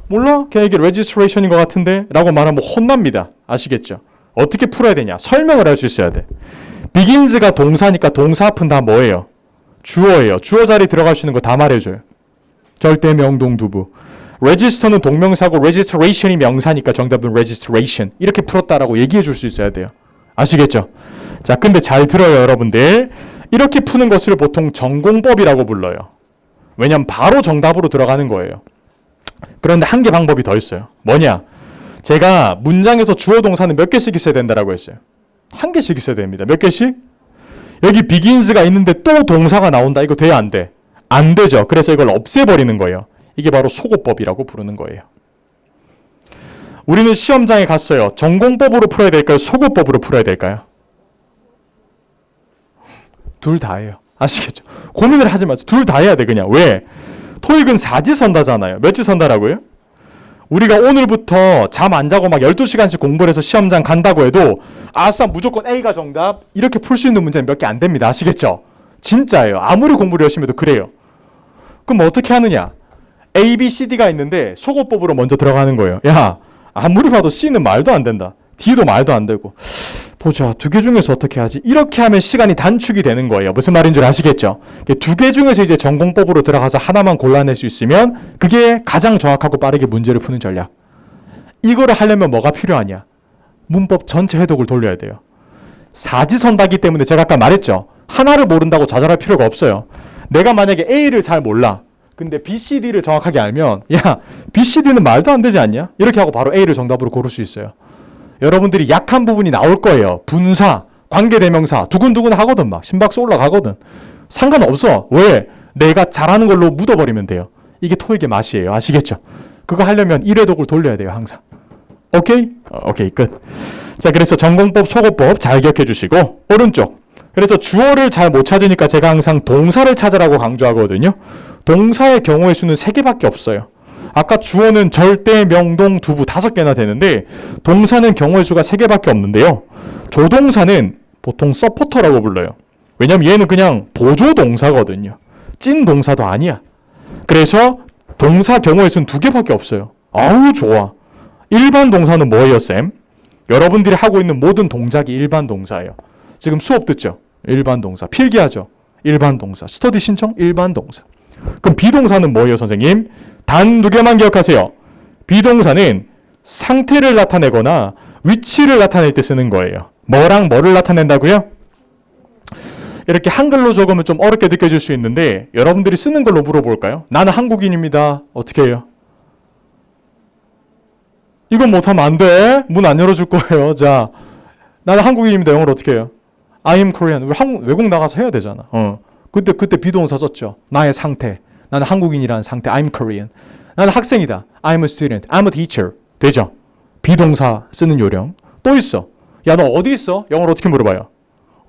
몰라? 그냥 이게 레지스트레이션인 것 같은데? 라고 말하면 혼납니다. 아시겠죠? 어떻게 풀어야 되냐? 설명을 할 수 있어야 돼. begins가 동사니까 동사 앞은 다 뭐예요? 주어예요. 주어 자리 들어갈 수 있는 거 다 말해줘요. 절대 명동 두부. register는 동명사고 registration이 명사니까 정답은 registration. 이렇게 풀었다라고 얘기해 줄 수 있어야 돼요. 아시겠죠? 자, 근데 잘 들어요, 여러분들. 이렇게 푸는 것을 보통 전공법이라고 불러요. 왜냐면 바로 정답으로 들어가는 거예요. 그런데 한 개 방법이 더 있어요. 뭐냐? 제가 문장에서 주어 동사는 몇 개씩 있어야 된다라고 했어요. 한 개씩 있어야 됩니다. 몇 개씩? 여기 begins가 있는데 또 동사가 나온다. 이거 돼야 안 돼? 안 되죠. 그래서 이걸 없애버리는 거예요. 이게 바로 소거법이라고 부르는 거예요. 우리는 시험장에 갔어요. 전공법으로 풀어야 될까요? 소거법으로 풀어야 될까요? 둘 다예요. 아시겠죠? 고민을 하지 마세요. 둘 다 해야 돼 그냥. 왜? 토익은 4지 선다잖아요. 몇 지 선다라고요? 우리가 오늘부터 잠 안 자고 막 12시간씩 공부를 해서 시험장 간다고 해도 아싸 무조건 A가 정답 이렇게 풀 수 있는 문제는 몇 개 안 됩니다. 아시겠죠? 진짜예요. 아무리 공부를 열심히 해도 그래요. 그럼 어떻게 하느냐? A, B, C, D가 있는데 소거법으로 먼저 들어가는 거예요. 야, 아무리 봐도 C는 말도 안 된다. D도 말도 안 되고. 보자, 2개 중에서 어떻게 하지? 이렇게 하면 시간이 단축이 되는 거예요. 무슨 말인 줄 아시겠죠? 2개 중에서 이제 전공법으로 들어가서 하나만 골라낼 수 있으면 그게 가장 정확하고 빠르게 문제를 푸는 전략. 이거를 하려면 뭐가 필요하냐? 문법 전체 해독을 돌려야 돼요. 사지선다기 때문에 제가 아까 말했죠. 하나를 모른다고 좌절할 필요가 없어요. 내가 만약에 A를 잘 몰라. 근데 B, C, D를 정확하게 알면 야, B, C, D는 말도 안 되지 않냐? 이렇게 하고 바로 A를 정답으로 고를 수 있어요. 여러분들이 약한 부분이 나올 거예요. 분사, 관계대명사 두근두근 하거든. 막 심박수 올라가거든. 상관없어. 왜? 내가 잘하는 걸로 묻어버리면 돼요. 이게 토익의 맛이에요. 아시겠죠? 그거 하려면 1회독을 돌려야 돼요. 항상. 오케이? 오케이, 끝. 자, 그래서 전공법, 소거법 잘 기억해 주시고 오른쪽. 그래서 주어를 잘 못 찾으니까 제가 항상 동사를 찾으라고 강조하거든요. 동사의 경우의 수는 3개밖에 없어요. 아까 주어는 절대, 명동, 두부 5개나 되는데 동사는 경우의 수가 3개밖에 없는데요. 조동사는 보통 서포터라고 불러요. 왜냐면 얘는 그냥 보조 동사거든요. 찐 동사도 아니야. 그래서 동사 경우의 수는 2개밖에 없어요. 아우 좋아. 일반 동사는 뭐예요, 쌤? 여러분들이 하고 있는 모든 동작이 일반 동사예요. 지금 수업 듣죠? 일반 동사. 필기하죠? 일반 동사. 스터디 신청? 일반 동사. 그럼 비동사는 뭐예요, 선생님? 단 2개만 기억하세요. 비동사는 상태를 나타내거나 위치를 나타낼 때 쓰는 거예요. 뭐랑 뭐를 나타낸다고요? 이렇게 한글로 적으면 좀 어렵게 느껴질 수 있는데 여러분들이 쓰는 걸로 물어볼까요? 나는 한국인입니다. 어떻게 해요? 이건 못하면 안 돼. 문 안 열어줄 거예요. 자, 나는 한국인입니다. 영어로 어떻게 해요? I am Korean. 외국 나가서 해야 되잖아. 그때 비동사 썼죠. 나의 상태. 나는 한국인이라는 상태. I'm Korean. 나는 학생이다. I'm a student. I'm a teacher. 되죠? 비동사 쓰는 요령. 또 있어. 야, 너 어디 있어? 영어로 어떻게 물어봐요?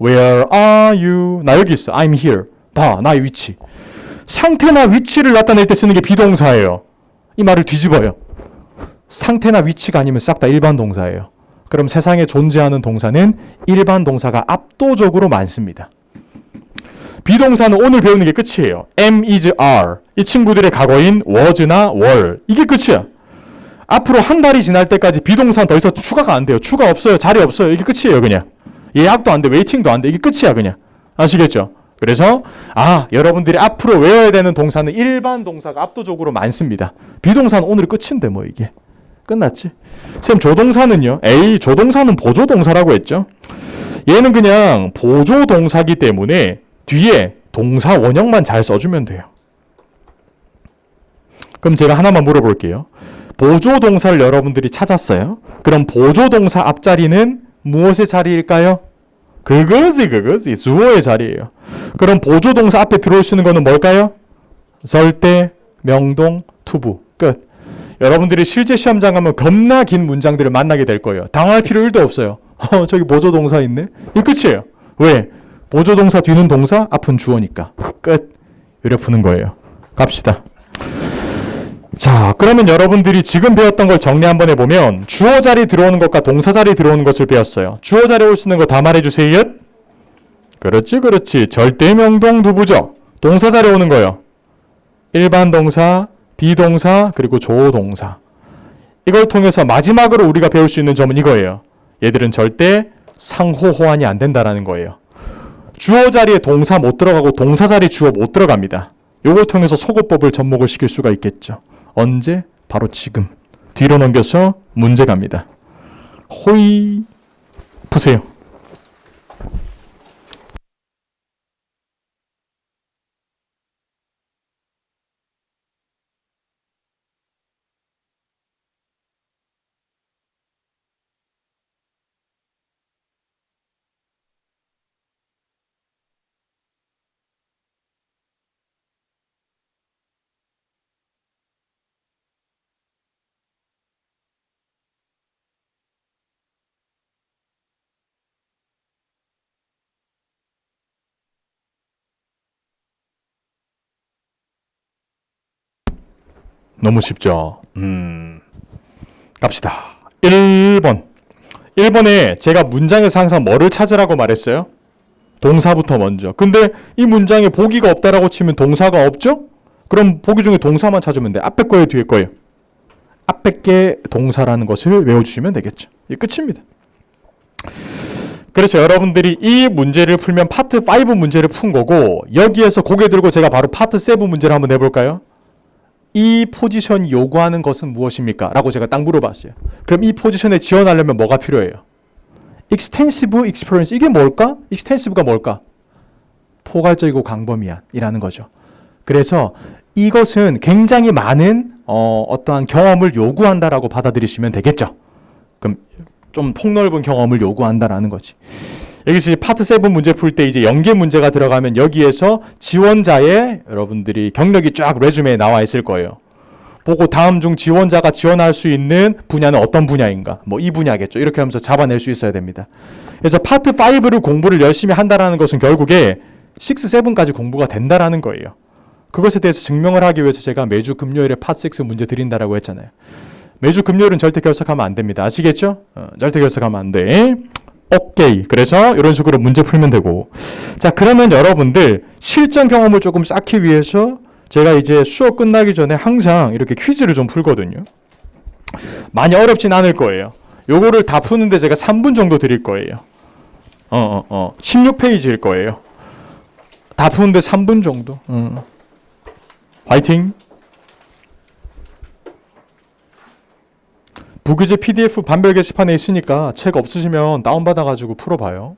Where are you? 나 여기 있어. I'm here. 봐, 나의 위치. 상태나 위치를 나타낼 때 쓰는 게 비동사예요. 이 말을 뒤집어요. 상태나 위치가 아니면 싹 다 일반 동사예요. 그럼 세상에 존재하는 동사는 일반 동사가 압도적으로 많습니다. 비동사는 오늘 배우는 게 끝이에요. am, is, are. 이 친구들의 과거인 was나 were. 이게 끝이야. 앞으로 한 달이 지날 때까지 비동사는 더 이상 추가가 안 돼요. 추가 없어요. 자리 없어요. 이게 끝이에요. 그냥. 예약도 안 돼. 웨이팅도 안 돼. 이게 끝이야. 그냥. 아시겠죠? 그래서 여러분들이 앞으로 외워야 되는 동사는 일반 동사가 압도적으로 많습니다. 비동사는 오늘 끝인데 뭐 이게. 끝났지? 쌤 조동사는요? 조동사는 보조동사라고 했죠? 얘는 그냥 보조동사기 때문에 뒤에 동사 원형만 잘 써주면 돼요. 그럼 제가 하나만 물어볼게요. 보조동사를 여러분들이 찾았어요. 그럼 보조동사 앞자리는 무엇의 자리일까요? 그거지. 주어의 자리예요. 그럼 보조동사 앞에 들어올 수 있는 거는 뭘까요? 절대, 명동, 투부. 끝. 여러분들이 실제 시험장 가면 겁나 긴 문장들을 만나게 될 거예요. 당할 필요 1도 없어요. 저기 보조동사 있네? 이 끝이에요. 왜? 보조동사 뒤는 동사, 앞은 주어니까. 끝. 이렇게 푸는 거예요. 갑시다. 자, 그러면 여러분들이 지금 배웠던 걸 정리 한번 해보면 주어 자리 들어오는 것과 동사 자리 들어오는 것을 배웠어요. 주어 자리 올 수 있는 거 다 말해주세요. 그렇지. 절대 명동 두부죠. 동사 자리 오는 거요. 일반 동사, 비동사, 그리고 조동사. 이걸 통해서 마지막으로 우리가 배울 수 있는 점은 이거예요. 얘들은 절대 상호 호환이 안 된다라는 거예요. 주어 자리에 동사 못 들어가고 동사 자리에 주어 못 들어갑니다. 이걸 통해서 소거법을 접목을 시킬 수가 있겠죠. 언제? 바로 지금. 뒤로 넘겨서 문제 갑니다. 호이 푸세요. 너무 쉽죠? 갑시다. 1번. 1번에 제가 문장에서 항상 뭐를 찾으라고 말했어요? 동사부터 먼저. 근데 이 문장에 보기가 없다라고 치면 동사가 없죠? 그럼 보기 중에 동사만 찾으면 돼. 앞에 거예요, 뒤에 거예요? 앞에 게 동사라는 것을 외워주시면 되겠죠. 이게 끝입니다. 그래서 여러분들이 이 문제를 풀면 파트 5 문제를 푼 거고 여기에서 고개 들고 제가 바로 파트 7 문제를 한번 내볼까요? 이 포지션이 요구하는 것은 무엇입니까? 라고 제가 딱 물어봤어요. 그럼 이 포지션에 지원하려면 뭐가 필요해요? extensive experience. 이게 뭘까? extensive가 뭘까? 포괄적이고 광범위한이라는 거죠. 그래서 이것은 굉장히 많은 어떠한 경험을 요구한다라고 받아들이시면 되겠죠. 그럼 좀 폭넓은 경험을 요구한다라는 거지. 여기서 이제 파트 7 문제 풀 때 이제 연계 문제가 들어가면 여기에서 지원자의 여러분들이 경력이 쫙 레주메에 나와 있을 거예요. 보고 다음 중 지원자가 지원할 수 있는 분야는 어떤 분야인가? 뭐 이 분야겠죠. 이렇게 하면서 잡아낼 수 있어야 됩니다. 그래서 파트 5를 공부를 열심히 한다라는 것은 결국에 6, 7까지 공부가 된다라는 거예요. 그것에 대해서 증명을 하기 위해서 제가 매주 금요일에 파트 6 문제 드린다라고 했잖아요. 매주 금요일은 절대 결석하면 안 됩니다. 아시겠죠? 절대 결석하면 안 돼. 오케이. 그래서 이런 식으로 문제 풀면 되고. 자, 그러면 여러분들 실전 경험을 조금 쌓기 위해서 제가 이제 수업 끝나기 전에 항상 이렇게 퀴즈를 좀 풀거든요. 많이 어렵진 않을 거예요. 요거를 다 푸는데 제가 3분 정도 드릴 거예요. 16페이지일 거예요. 다 푸는데 3분 정도. 화이팅! 부교재 PDF 반별 게시판에 있으니까 책 없으시면 다운받아가지고 풀어봐요.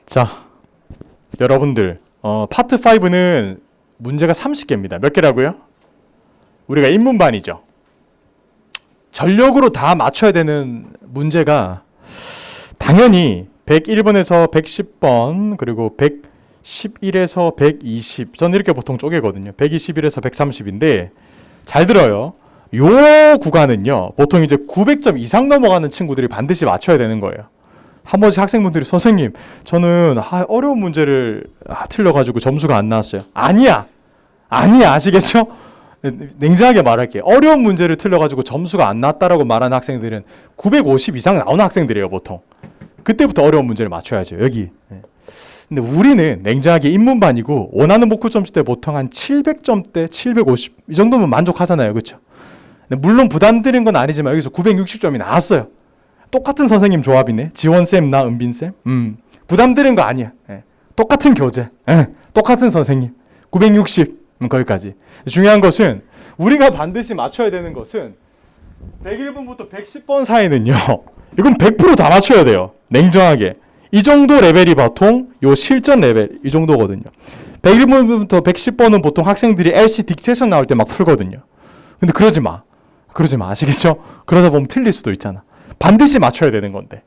자, 여러분들 파트 5는 문제가 30개입니다. 몇 개라고요? 우리가 인문반이죠. 전력으로 다 맞춰야 되는 문제가 당연히 101번에서 110번 그리고 111에서 120 저는 이렇게 보통 쪼개거든요. 121에서 130인데 잘 들어요. 요 구간은요. 보통 이제 900점 이상 넘어가는 친구들이 반드시 맞춰야 되는 거예요. 한 번씩 학생분들이 선생님 저는 어려운 문제를 틀려가지고 점수가 안 나왔어요. 아니야 아시겠죠? 냉정하게 말할게요. 어려운 문제를 틀려가지고 점수가 안 나왔다라고 말하는 학생들은 950 이상 나오는 학생들이에요. 보통 그때부터 어려운 문제를 맞춰야죠. 여기. 근데 우리는 냉정하게 인문반이고 원하는 목표 점수 때 보통 한 700점대 750 이 정도면 만족하잖아요. 그렇죠? 물론 부담드린 건 아니지만 여기서 960점이 나왔어요. 똑같은 선생님 조합이네. 지원쌤 나 은빈쌤. 부담드린 거 아니야. 똑같은 교재. 똑같은 선생님. 960 거기까지. 중요한 것은 우리가 반드시 맞춰야 되는 것은 101번부터 110번 사이는요. 이건 100% 다 맞춰야 돼요. 냉정하게. 이 정도 레벨이 보통 요 실전 레벨 이 정도거든요. 101번부터 110번은 보통 학생들이 LC 딕테이션 나올 때 막 풀거든요. 근데 그러지 마. 아시겠죠? 그러다 보면 틀릴 수도 있잖아. 반드시 맞춰야 되는 건데.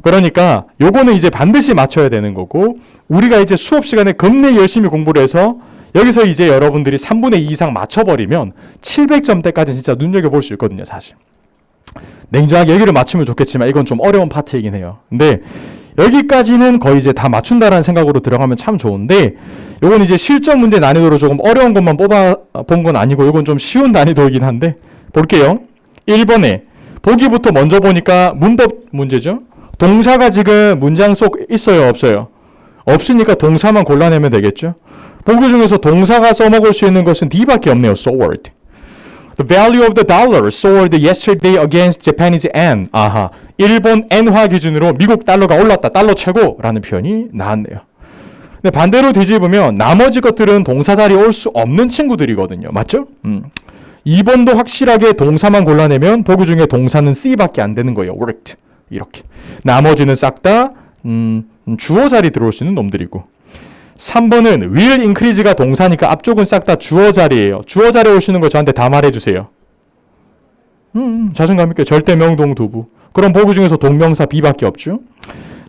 그러니까 요거는 이제 반드시 맞춰야 되는 거고 우리가 이제 수업 시간에 겁내 열심히 공부를 해서 여기서 이제 여러분들이 3분의 2 이상 맞춰버리면 700점대까지는 진짜 눈여겨볼 수 있거든요. 사실. 냉정하게 여기를 맞추면 좋겠지만 이건 좀 어려운 파트이긴 해요. 근데 여기까지는 거의 이제 다 맞춘다라는 생각으로 들어가면 참 좋은데 요건 이제 실전 문제 난이도로 조금 어려운 것만 뽑아 본 건 아니고 요건 좀 쉬운 난이도이긴 한데 볼게요. 1번에 보기부터 먼저 보니까 문법 문제죠. 동사가 지금 문장 속 있어요, 없어요? 없으니까 동사만 골라내면 되겠죠. 보기 중에서 동사가 써먹을 수 있는 것은 D밖에 없네요. soared. The value of the dollar soared yesterday against Japanese yen. 아하. 일본 엔화 기준으로 미국 달러가 올랐다. 달러 최고라는 표현이 나왔네요. 근데 반대로 뒤집으면 나머지 것들은 동사 자리에 올 수 없는 친구들이거든요. 맞죠? 2번도 확실하게 동사만 골라내면 보기 중에 동사는 C밖에 안 되는 거예요. worked. 이렇게. 나머지는 싹 다 주어 자리 들어올 수 있는 놈들이고. 3번은 will increase가 동사니까 앞쪽은 싹 다 주어 자리예요. 주어 자리에 오시는 거 저한테 다 말해주세요. 자신감 있게 절대 명동 두부. 그럼 보기 중에서 동명사 B밖에 없죠.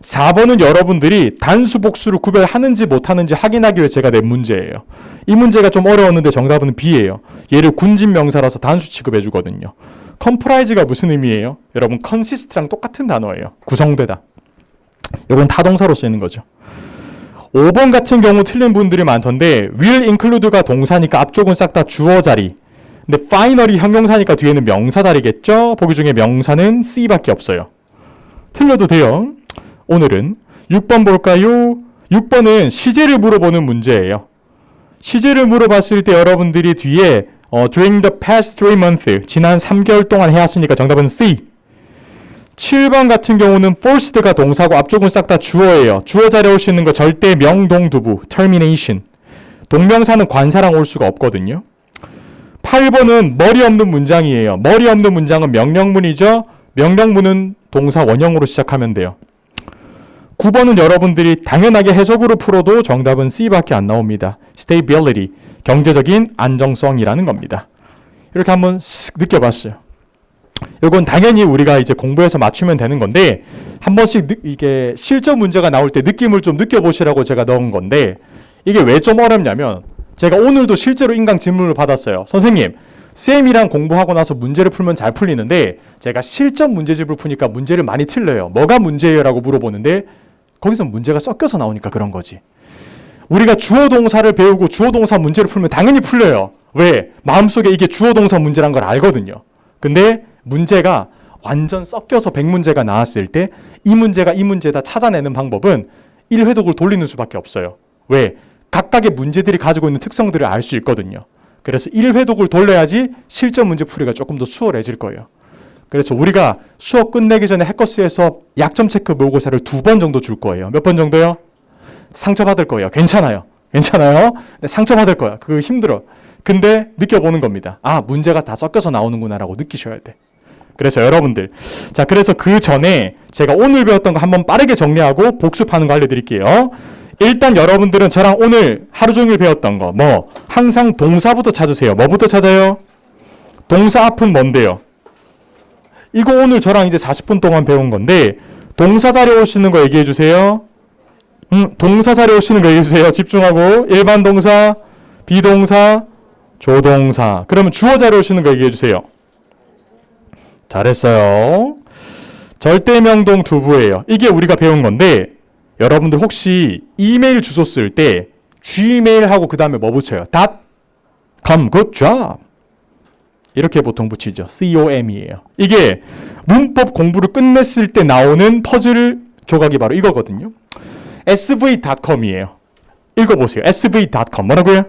4번은 여러분들이 단수 복수를 구별하는지 못하는지 확인하기 위해 제가 낸 문제예요. 이 문제가 좀 어려웠는데 정답은 B예요. 얘를 군진 명사라서 단수 취급해 주거든요. comprise가 무슨 의미예요? 여러분 consist랑 똑같은 단어예요. 구성되다. 이건 타동사로 쓰이는 거죠. 5번 같은 경우 틀린 분들이 많던데 will include가 동사니까 앞쪽은 싹 다 주어 자리. 근데 finally 형용사니까 뒤에는 명사 자리겠죠? 보기 중에 명사는 C밖에 없어요. 틀려도 돼요. 오늘은 6번 볼까요? 6번은 시제를 물어보는 문제예요. 시제를 물어봤을 때 여러분들이 뒤에 during the past 3 months 지난 3개월 동안 해왔으니까 정답은 C. 7번 같은 경우는 forced가 동사고 앞쪽은 싹 다 주어예요. 주어 자리에 올 수 있는 거 절대 명동두부 termination. 동명사는 관사랑 올 수가 없거든요. 8번은 머리 없는 문장이에요. 머리 없는 문장은 명령문이죠. 명령문은 동사 원형으로 시작하면 돼요. 9번은 여러분들이 당연하게 해석으로 풀어도 정답은 C밖에 안 나옵니다. stability, 경제적인 안정성이라는 겁니다. 이렇게 한번 쓱 느껴봤어요. 이건 당연히 우리가 이제 공부해서 맞추면 되는 건데 한 번씩 이게 실전 문제가 나올 때 느낌을 좀 느껴보시라고 제가 넣은 건데 이게 왜 좀 어렵냐면 제가 오늘도 실제로 인강 질문을 받았어요. 선생님, 쌤이랑 공부하고 나서 문제를 풀면 잘 풀리는데 제가 실전 문제집을 푸니까 문제를 많이 틀려요. 뭐가 문제예요? 라고 물어보는데 거기서 문제가 섞여서 나오니까 그런 거지. 우리가 주어 동사를 배우고 주어 동사 문제를 풀면 당연히 풀려요. 왜? 마음속에 이게 주어 동사 문제란 걸 알거든요. 근데 문제가 완전 섞여서 100문제가 나왔을 때 이 문제가 이 문제다 찾아내는 방법은 1회독을 돌리는 수밖에 없어요. 왜? 각각의 문제들이 가지고 있는 특성들을 알 수 있거든요. 그래서 1회독을 돌려야지 실전 문제 풀이가 조금 더 수월해질 거예요. 그래서 우리가 수업 끝내기 전에 해커스에서 약점 체크 모의고사를 2번 정도 줄 거예요. 몇 번 정도요? 상처받을 거예요. 괜찮아요. 괜찮아요? 네, 상처받을 거야. 그거 힘들어. 근데 느껴보는 겁니다. 아, 문제가 다 섞여서 나오는구나 라고 느끼셔야 돼. 그래서 여러분들, 자, 그래서 그 전에 제가 오늘 배웠던 거 한번 빠르게 정리하고 복습하는 거 알려드릴게요. 일단 여러분들은 저랑 오늘 하루 종일 배웠던 거, 항상 동사부터 찾으세요. 뭐부터 찾아요? 동사 앞은 뭔데요? 이거 오늘 저랑 이제 40분 동안 배운 건데, 동사 자리에 오시는 거 얘기해 주세요. 동사 자리에 오시는 거 얘기해 주세요. 집중하고. 일반 동사, 비동사, 조동사. 그러면 주어 자리에 오시는 거 얘기해 주세요. 잘했어요. 절대명동 두부예요. 이게 우리가 배운 건데 여러분들 혹시 이메일 주소 쓸 때 gmail하고 그 다음에 뭐 붙여요? .com, good job. 이렇게 보통 붙이죠. com이에요. 이게 문법 공부를 끝냈을 때 나오는 퍼즐 조각이 바로 이거거든요. sv.com이에요. 읽어보세요. sv.com. 뭐라고요?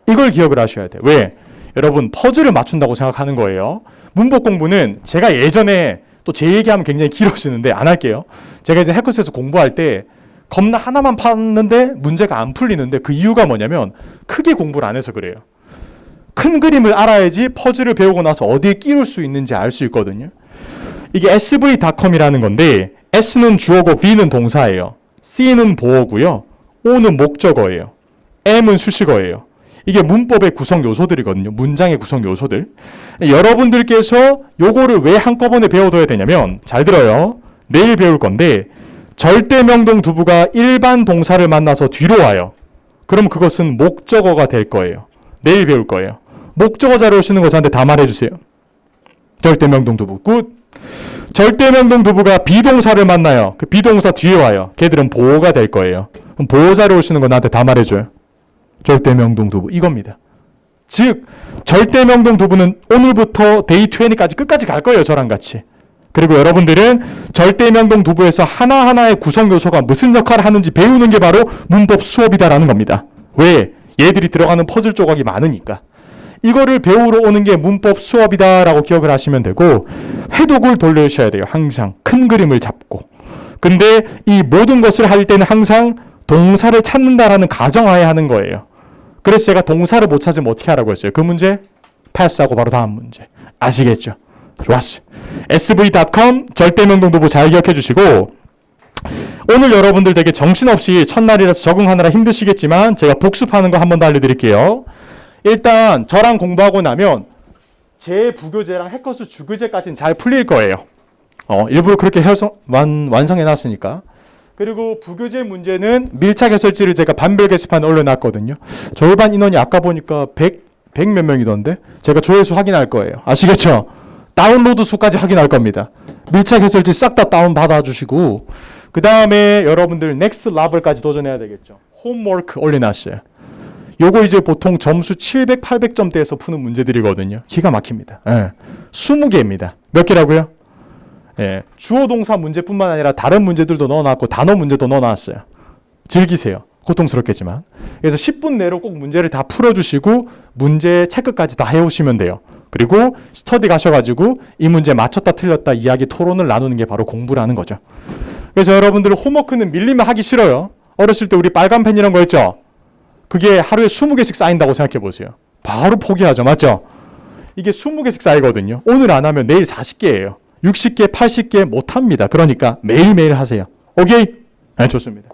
이걸 기억을 하셔야 돼요. 왜? 여러분 퍼즐을 맞춘다고 생각하는 거예요. 문법 공부는 제가 예전에 또 제 얘기하면 굉장히 길어지는데 안 할게요. 제가 이제 해커스에서 공부할 때 겁나 하나만 봤는데 문제가 안 풀리는데 그 이유가 뭐냐면 크게 공부를 안 해서 그래요. 큰 그림을 알아야지 퍼즐을 배우고 나서 어디에 끼울 수 있는지 알 수 있거든요. 이게 sv.com이라는 건데 S는 주어고 V는 동사예요. C는 보어고요. O는 목적어예요. M은 수식어예요. 이게 문법의 구성 요소들이거든요. 문장의 구성 요소들. 여러분들께서 요거를 왜 한꺼번에 배워둬야 되냐면 잘 들어요. 내일 배울 건데 절대명동 두부가 일반 동사를 만나서 뒤로 와요. 그럼 그것은 목적어가 될 거예요. 내일 배울 거예요. 목적어 자료 오시는 거 저한테 다 말해주세요. 절대명동 두부. 굿. 절대명동 두부가 비동사를 만나요. 그 비동사 뒤에 와요. 걔들은 보호가 될 거예요. 그럼 보호자로 오시는 거 나한테 다 말해줘요. 절대명동 두부 이겁니다. 즉 절대명동 두부는 오늘부터 데이 20까지 끝까지 갈 거예요. 저랑 같이. 그리고 여러분들은 절대명동 두부에서 하나하나의 구성 요소가 무슨 역할을 하는지 배우는 게 바로 문법 수업이다라는 겁니다. 왜? 얘들이 들어가는 퍼즐 조각이 많으니까. 이거를 배우러 오는 게 문법 수업이다라고 기억을 하시면 되고 해독을 돌려주셔야 돼요. 항상 큰 그림을 잡고. 근데 이 모든 것을 할 때는 항상 동사를 찾는다라는 가정하에 하는 거예요. 그래서 제가 동사를 못 찾으면 어떻게 하라고 했어요? 그 문제 패스하고 바로 다음 문제. 아시겠죠? 좋았어요. sv.com 절대명동 두부 잘 기억해 주시고 오늘 여러분들 되게 정신없이 첫날이라서 적응하느라 힘드시겠지만 제가 복습하는 거 한 번 더 알려드릴게요. 일단 저랑 공부하고 나면 제 부교재랑 해커스 주교재까지는 잘 풀릴 거예요. 일부러 그렇게 완성해놨으니까. 그리고 부교재 문제는 밀착 해설지를 제가 반별 게시판에 올려놨거든요. 저희 반 인원이 아까 보니까 100 몇 명이던데 제가 조회수 확인할 거예요. 아시겠죠? 다운로드 수까지 확인할 겁니다. 밀착 해설지 싹 다 다운 받아주시고 그 다음에 여러분들 넥스트 레벨까지 도전해야 되겠죠. 홈워크 올려놨어요. 요거 이제 보통 점수 700, 800점대에서 푸는 문제들이거든요. 기가 막힙니다. 20개입니다. 몇 개라고요? 주어 동사 문제뿐만 아니라 다른 문제들도 넣어놨고 단어 문제도 넣어놨어요. 즐기세요. 고통스럽겠지만. 그래서 10분 내로 꼭 문제를 다 풀어주시고 문제 체크까지 다 해오시면 돼요. 그리고 스터디 가셔가지고 이 문제 맞췄다 틀렸다 이야기 토론을 나누는 게 바로 공부라는 거죠. 그래서 여러분들 홈워크는 밀리면 하기 싫어요. 어렸을 때 우리 빨간 펜 이런 거 했죠? 그게 하루에 20개씩 쌓인다고 생각해 보세요. 바로 포기하죠. 맞죠? 이게 20개씩 쌓이거든요. 오늘 안 하면 내일 40개예요. 60개, 80개 못합니다. 그러니까 매일매일 하세요. 오케이? 네, 좋습니다.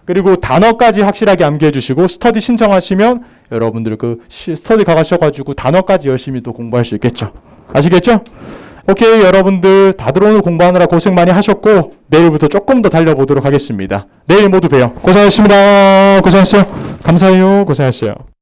그리고 단어까지 확실하게 암기해 주시고 스터디 신청하시면 여러분들 그 스터디 가가셔가지고 단어까지 열심히 또 공부할 수 있겠죠. 아시겠죠? 오케이, 여러분들 다들 오늘 공부하느라 고생 많이 하셨고 내일부터 조금 더 달려보도록 하겠습니다. 내일 모두 봬요. 고생하셨습니다. 고생하셨어요. 감사해요. 고생하셨어요.